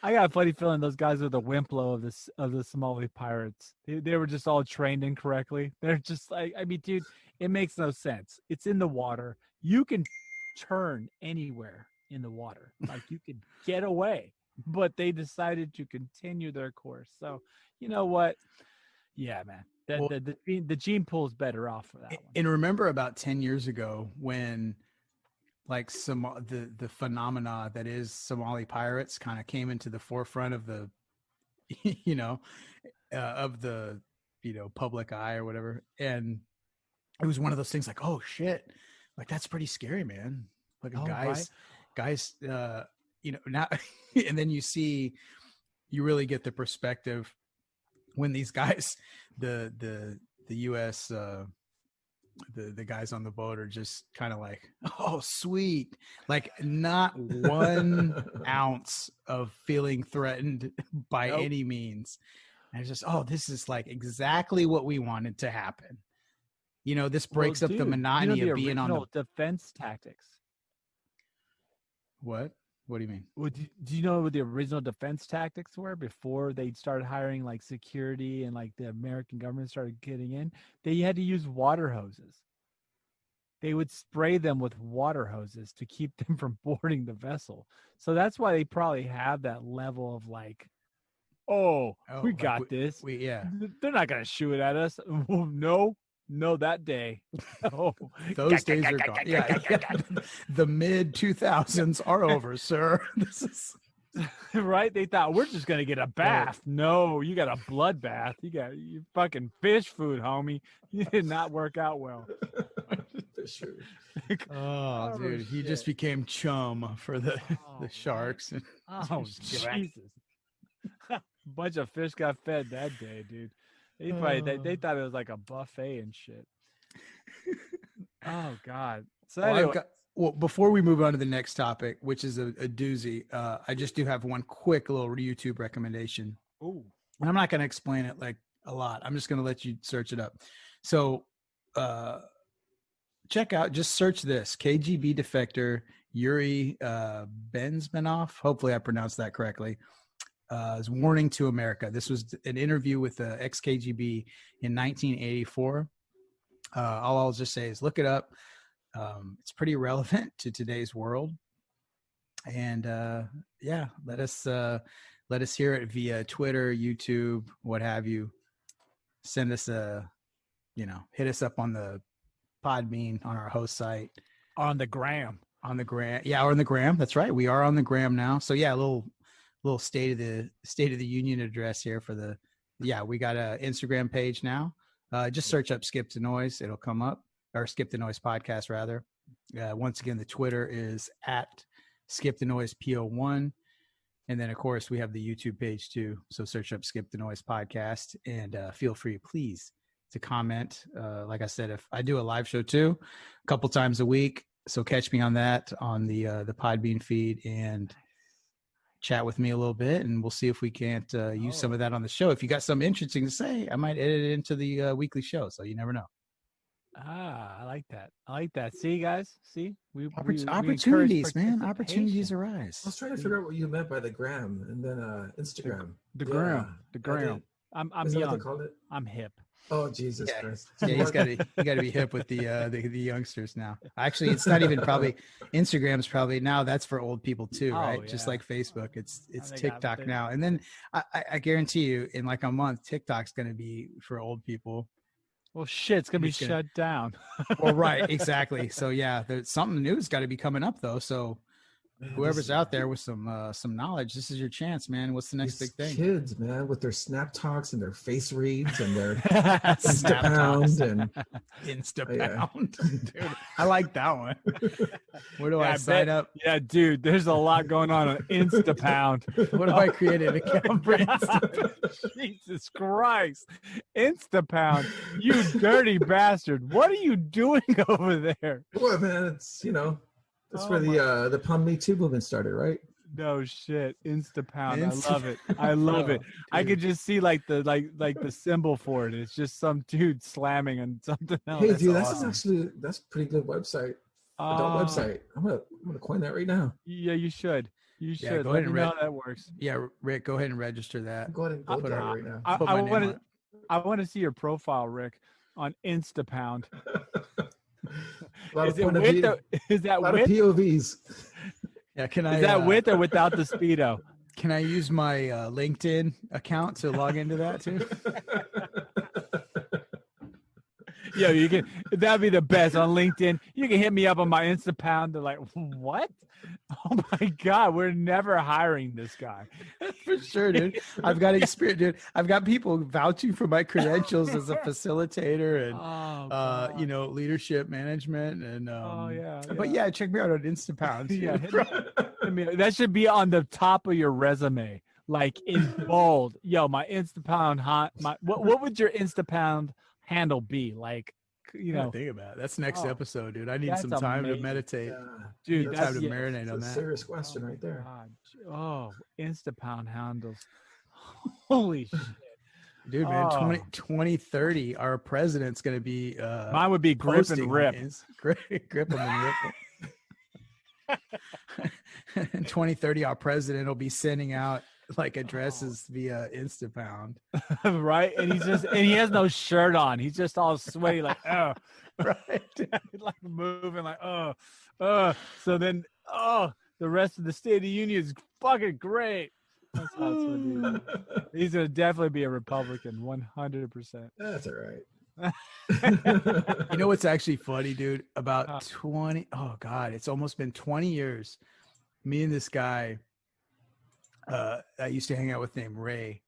I got a funny feeling those guys are the Wimplo of the Somali pirates. They were just all trained incorrectly. They're just like, I mean, dude, it makes no sense. It's in the water. You can turn anywhere in the water. Like you can get away, but they decided to continue their course. So you know what? Yeah, man. Well, The gene pool is better off for that one. And remember about 10 years ago when like the phenomena that is Somali pirates kind of came into the forefront of the, of the, public eye or whatever. And it was one of those things like, oh shit, like that's pretty scary, man. Like guys, now, and then you really get the perspective when these guys, the U.S., the guys on the boat are just kind of like, oh, sweet. Like not 1 ounce of feeling threatened by any means. And it's just, oh, this is like exactly what we wanted to happen. This breaks up the monotony of being on the defense tactics. What? What do you mean? Well, do you know what the original defense tactics were before they started hiring like security and like the American government started getting in? They had to use water hoses. They would spray them with water hoses to keep them from boarding the vessel. So that's why they probably have that level of like, we got this. They're not going to shoot at us. No, that day. Oh, those days are gone. Yeah. The mid 2000s are over, sir. This is right. They thought we're just gonna get a bath. No, you got a bloodbath. You got your fucking fish food, homie. You did not work out well. Oh, dude, he just became chum for the sharks. Oh, Jesus! Bunch of fish got fed that day, dude. They thought it was like a buffet and shit. Oh God! So anyway, before we move on to the next topic, which is a doozy, I just do have one quick little YouTube recommendation. Oh, and I'm not going to explain it like a lot. I'm just going to let you search it up. So, just search this KGB defector Yuri Benzmenov. Hopefully, I pronounced that correctly. Is warning to America. This was an interview with the ex-KGB in 1984. All I'll just say is look it up. It's pretty relevant to today's world. And let us hear it via Twitter, YouTube, what have you. Send us hit us up on the Podbean on our host site. On the gram. Yeah, or on the gram. That's right. We are on the gram now. So yeah, a little state of the union address here we got a Instagram page now. Just search up Skip the Noise. It'll come up, or Skip the Noise podcast rather. Once again, the Twitter is at Skip the Noise PO1. And then of course we have the YouTube page too. So search up Skip the Noise podcast and feel free, please, to comment. Like I said, if I do a live show too, a couple times a week. So catch me on that on the Podbean feed and chat with me a little bit, and we'll see if we can't use some of that on the show. If you got something interesting to say, I might edit it into the weekly show. So you never know. I like that. See, guys, opportunities, man. Opportunities arise. I was trying to figure out what you meant by the gram and then Instagram. The gram. I'm young. I'm hip. Oh Jesus Christ! Yeah, you got to be hip with the youngsters now. Actually, it's not even probably Instagram's probably now. That's for old people too, right? Yeah. Just like Facebook, it's TikTok now. And then I guarantee you, in like a month, TikTok's going to be for old people. Well, shit, it's going to be shut down. Well, right, exactly. So yeah, there's something new's got to be coming up though. So whoever's out there with some knowledge, this is your chance, man. What's the next These big thing? kids, man, with their snap talks and their face reads and their Snap Instapound talks. and Instapound. Dude, I like that one. Where do I I sign bet- up? Yeah, dude, there's a lot going on Instapound. What if I create an account for Instapound? Jesus Christ. Instapound, you dirty bastard. What are you doing over there? boy, man, it's that's Oh where the Pound Me Too movement started, right? No shit. Instapound. Insta- I love it. I love it. Oh, I dude. could just see like the symbol for it. It's just some dude slamming on something else. Hey, that's dude, awesome. that's a pretty good website. Adult Ah, website. I'm gonna coin that right now. Yeah, you should. You Yeah, should. go Let ahead me and know how that works. Yeah, Rick, go ahead and register that. Go ahead and go put there our- right now. I Put my name want on to. it. I want to see your profile, Rick, on Instapound. A lot Is of it point of with view, the? Is that a lot of with? POVs. Yeah, can I? Is that with or without the speedo? Can I use my LinkedIn account to log into that too? Yo, you can. That'd be the best on LinkedIn. You can hit me up on my Instapound. They're like, what? Oh my god, we're never hiring this guy. For sure, dude. I've got experience, dude. I've got people vouching for my credentials as a facilitator and Oh, leadership management and Oh yeah. But yeah, check me out on Instapound. Yeah, hit me- that should be on the top of your resume, like in bold. Yo, my Instapound. What would your Instapound handle be? Like, you know, think about it. That's next Oh, episode, dude. I need that's some time amazing. to meditate. dude, Need that's time to yeah, marinate It's on a that. serious question right there. God. Oh, Instapound handles. Holy shit. Dude, man, Oh. 2030, our president's going to be Mine would be grip posting and on rip. grip them and rip them. In 2030, our president will be sending out like addresses via Instapound. Right? And he has no shirt on. He's just all sweaty, like, oh, Right. like moving, like, so then, the rest of the State of the Union is fucking great. That's how it's gonna be. He's gonna definitely be a Republican, 100%. That's all right. You know what's actually funny, dude? Huh. About 20, oh God, it's almost been 20 years. Me and this guy I used to hang out with named Ray.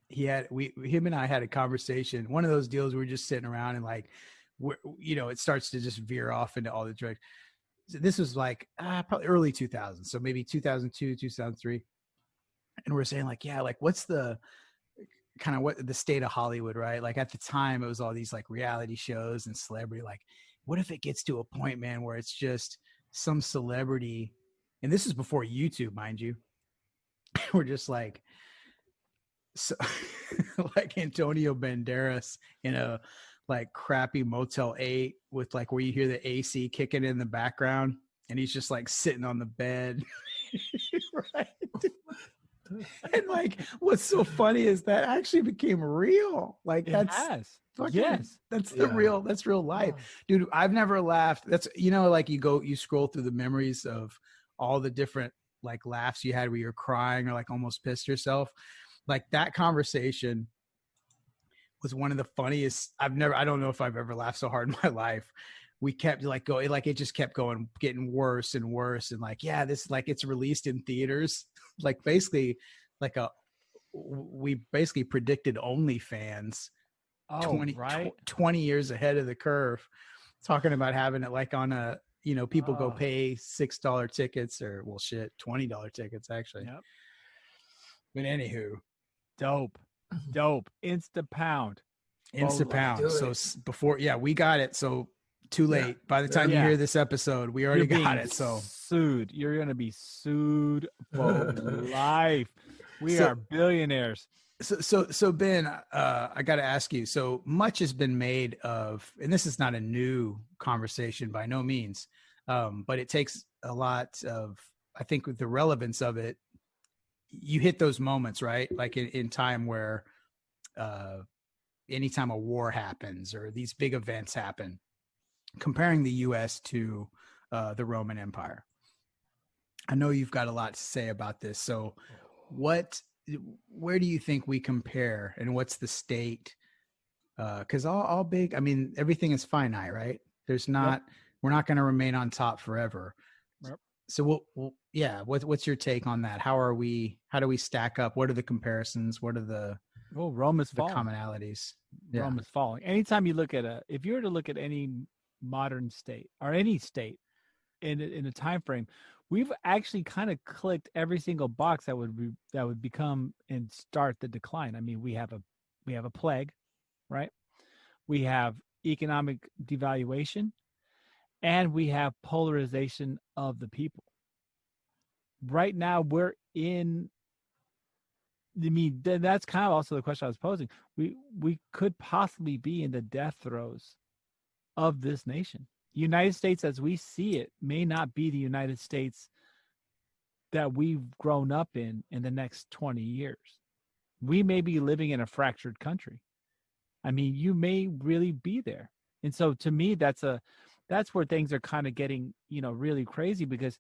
Him and I had a conversation. One of those deals we were just sitting around and like, it starts to just veer off into all the drugs. So this was like probably early 2000s. So maybe 2002, 2003. And we're saying like, yeah, like what's the kind of what the state of Hollywood, right? Like at the time it was all these like reality shows and celebrity. Like, what if it gets to a point, man, where it's just some celebrity, and this is before YouTube, mind you. We're just like, so, like Antonio Banderas in a like crappy Motel 8 with like where you hear the AC kicking in the background, and he's just like sitting on the bed, right? And like, what's so funny is that actually became real. Like that's fucking, Yes. that's Yeah. that's real life, dude. I've never laughed. That's like you scroll through the memories of all the different like laughs you had where you're crying or like almost pissed yourself. Like that conversation was one of the funniest. I don't know if I've ever laughed so hard in my life. We kept like going, like it just kept going, getting worse and worse. And like, yeah, this like it's released in theaters. Like basically like we basically predicted OnlyFans 20 years ahead of the curve, talking about having it like on a, people go pay $6 tickets or $20 tickets actually. Yep. But anywho, Dope. Instapound. Instapound. do So it. before, we got it. So too late. Yeah. By the time Yeah. you hear this episode, we already You're got being it. So sued. You're gonna be sued for life. We So- are billionaires. So Ben, I got to ask you. So much has been made of, and this is not a new conversation by no means, but it takes a lot of, I think, with the relevance of it. You hit those moments, right? Like in time where, anytime a war happens or these big events happen, comparing the U.S. to the Roman Empire. I know you've got a lot to say about this. So, where do you think we compare, and what's the state? Because all big, I mean, everything is finite, right? We're not going to remain on top forever. Yep. So yeah, what's your take on that? How do we stack up? What are the comparisons? What are the Rome is falling. commonalities? Yeah. Rome is falling. Anytime you look at if you were to look at any modern state or any state in a time frame, we've actually kind of clicked every single box that would become and start the decline. I mean, we have a plague, right? We have economic devaluation, and we have polarization of the people. Right now, we're in. I mean, that's kind of also the question I was posing. We could possibly be in the death throes of this nation. The United States, as we see it, may not be the United States that we've grown up in the next 20 years. We may be living in a fractured country. I mean, you may really be there. And so to me, that's where things are kind of getting, really crazy, because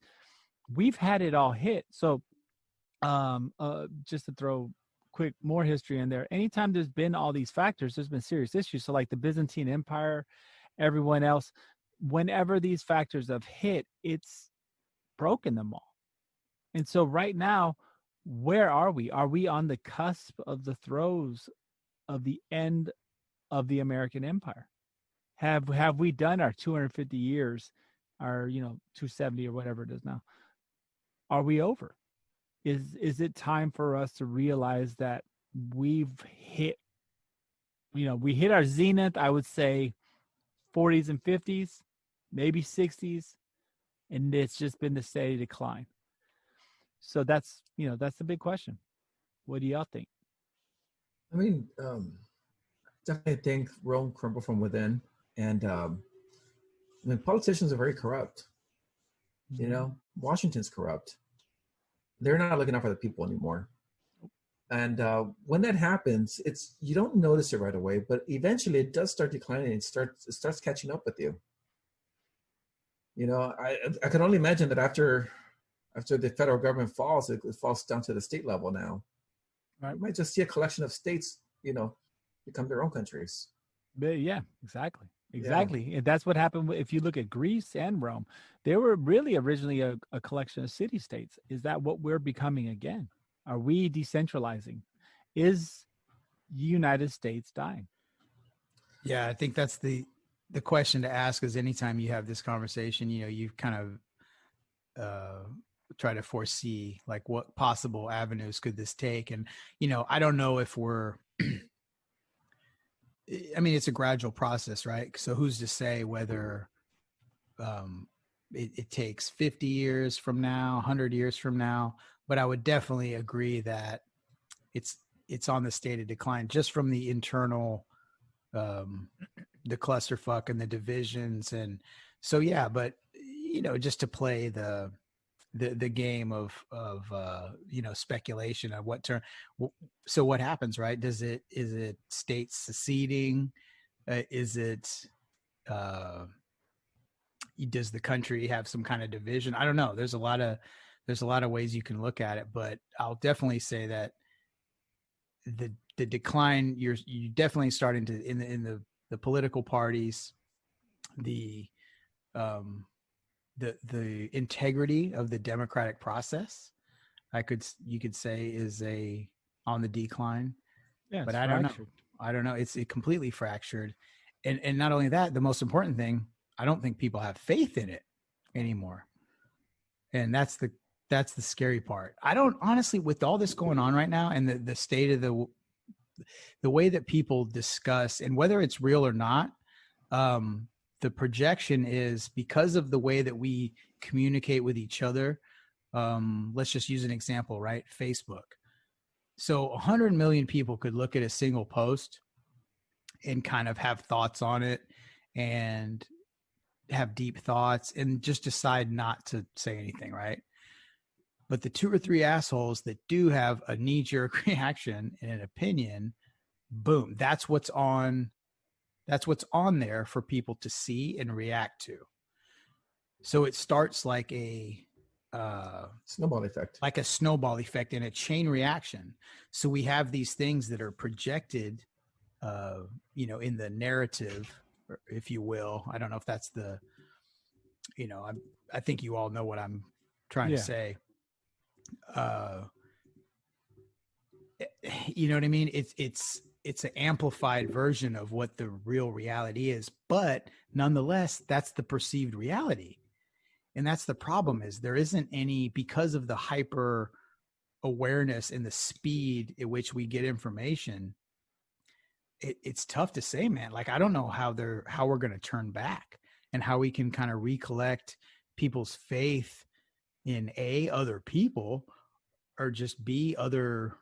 we've had it all hit. So just to throw quick more history in there, anytime there's been all these factors, there's been serious issues. So like the Byzantine Empire, everyone else, whenever these factors have hit, it's broken them all. And so right now, where are we? Are we on the cusp of the throes of the end of the American Empire? Have we done our 250 years, our 270 or whatever it is now? Are we over? Is it time for us to realize that we've hit, we hit our zenith, I would say 40s and 50s, maybe 60s, and it's just been the steady decline. So that's the big question. What do y'all think? I mean, definitely think Rome crumbled from within, and I mean, politicians are very corrupt. Washington's corrupt. They're not looking out for the people anymore. And when that happens, you don't notice it right away, but eventually it does start declining. It starts catching up with you. I can only imagine that after the federal government falls, it falls down to the state level now. Right. You might just see a collection of states, become their own countries. But yeah, exactly. Yeah. And that's what happened. If you look at Greece and Rome, they were really originally a collection of city-states. Is that what we're becoming again? Are we decentralizing? Is the United States dying? Yeah, I think that's the question to ask, is anytime you have this conversation, you kind of try to foresee like what possible avenues could this take. And, I don't know if we're, I mean, it's a gradual process, right? So who's to say whether it takes 50 years from now, 100 years from now? But I would definitely agree that it's on the state of decline just from the internal, the clusterfuck and the divisions. And so, yeah, but, just to play the game of speculation of what turn. So what happens, right? Is it states seceding? Is it, does the country have some kind of division? I don't know. There's a lot of ways you can look at it, but I'll definitely say that the decline, you definitely starting to in the political parties, the integrity of the democratic process, you could say is on the decline. Yeah, but I don't know. It's completely fractured. And not only that, the most important thing, I don't think people have faith in it anymore. And that's the scary part. I don't, honestly, with all this going on right now and the state of the way that people discuss and whether it's real or not, the projection is because of the way that we communicate with each other. Let's just use an example, right? Facebook. So 100 million people could look at a single post and kind of have thoughts on it and have deep thoughts and just decide not to say anything, right? But the 2 or 3 assholes that do have a knee-jerk reaction and an opinion, boom, that's what's on there for people to see and react to. So it starts like a snowball effect and a chain reaction. So we have these things that are projected, in the narrative, if you will. I don't know if that's I think you all know what I'm trying to say. you know what I mean? It's an amplified version of what the real reality is, but nonetheless, that's the perceived reality. And that's the problem, is there isn't any, because of the hyper awareness and the speed at which we get information. It's tough to say, man. Like, I don't know how we're going to turn back, and how we can kind of recollect people's faith in other people, or just other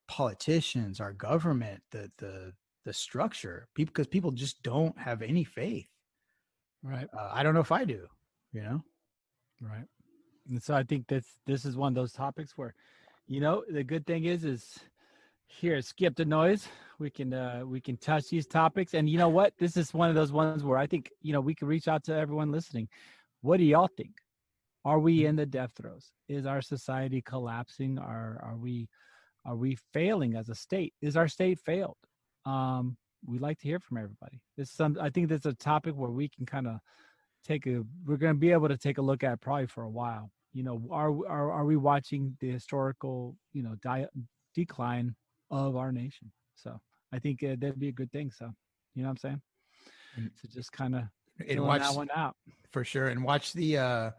politicians, our government, the structure, because people just don't have any faith. Right. I don't know if I do, Right. And so I think this is one of those topics where, the good thing is here, skip the noise. We can touch these topics. And you know what? This is one of those ones where I think, we can reach out to everyone listening. What do y'all think? Are we in the death throes? Is our society collapsing? Are we failing as a state? Is our state failed? We'd like to hear from everybody. I think that's a topic where we can kind of we're going to be able to take a look at probably for a while. Are we watching the historical, decline of our nation? So I think that'd be a good thing. So, you know what I'm saying? So just kind of watch that one out for sure. And watch the,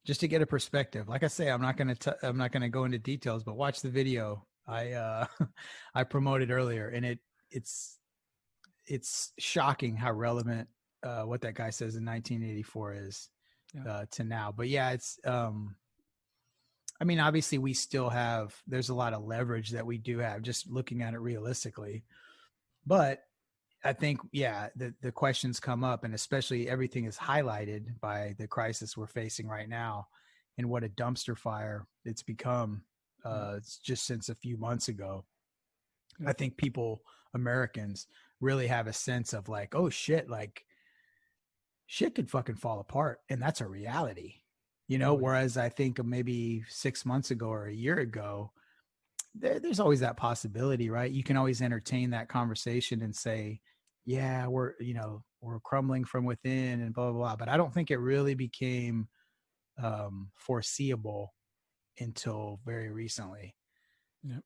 just to get a perspective. Like I say, I'm not going to go into details, but watch the video I promoted earlier, and it's shocking how relevant what that guy says in 1984 is to now. But yeah, it's I mean, obviously there's a lot of leverage that we do have, just looking at it realistically. But I think, the questions come up, and especially everything is highlighted by the crisis we're facing right now, and what a dumpster fire it's become it's just since a few months ago. I think Americans really have a sense of like, oh shit, like shit could fucking fall apart, and that's a reality, whereas I think maybe 6 months ago or a year ago, there's always that possibility, right? You can always entertain that conversation and say, yeah, we're crumbling from within and blah, blah, blah. But I don't think it really became foreseeable until very recently. Yep.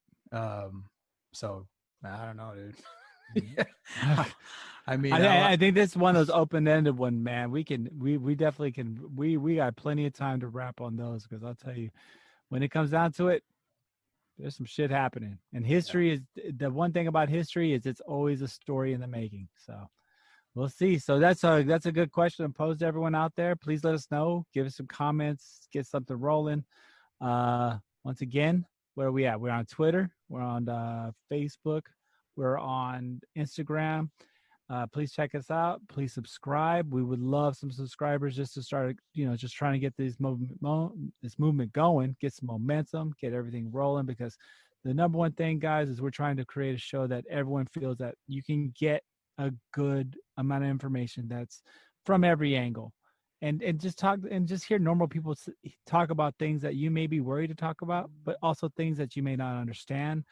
So I don't know, dude. Yeah. I mean, I think this is one of those open-ended one, man. We definitely can. We got plenty of time to wrap on those, because I'll tell you, when it comes down to it, there's some shit happening. And history is the one thing about history is it's always a story in the making. So we'll see. So that's a good question to pose to everyone out there. Please let us know. Give us some comments. Get something rolling. Once again, where are we at? We're on Twitter. We're on Facebook. We're on Instagram. Please check us out. Please subscribe. We would love some subscribers just to start, just trying to get this movement going, get some momentum, get everything rolling, because the number one thing, guys, is we're trying to create a show that everyone feels that you can get a good amount of information that's from every angle, and just hear normal people talk about things that you may be worried to talk about, but also things that you may not understand.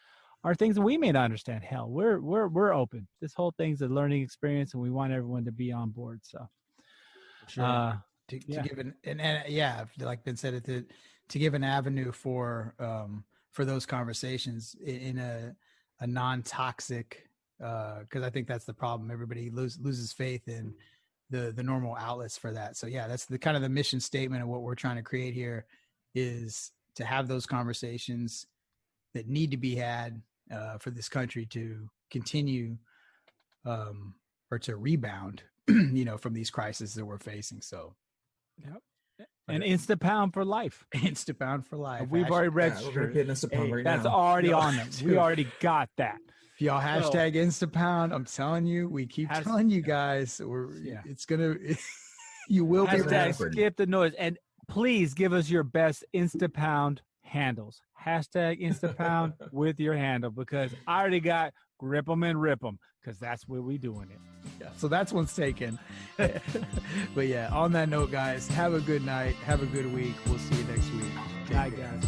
Are things that we may not understand. Hell, we're open. This whole thing's a learning experience, and we want everyone to be on board. So, sure. To give like Ben said, to give an avenue for those conversations in a non-toxic, because I think that's the problem. Everybody loses faith in the normal outlets for that. So yeah, that's the kind of the mission statement of what we're trying to create here, is to have those conversations that need to be had for this country to continue or to rebound, from these crises that we're facing. So, yep. And Instapound for life. Instapound for life. We've already registered. We're going to get Instapound right that's now. already on them. We already got that. If y'all hashtag Instapound, I'm telling you, we keep telling you guys, it's gonna, you will be hashtag skip the noise, and please give us your best Instapound handles. Hashtag Instapound with your handle, because I already got grip 'em and rip 'em, because that's where we doing it. Yeah, so that's one's taken. But yeah, on that note, guys, have a good night. Have a good week. We'll see you next week. Bye, guys.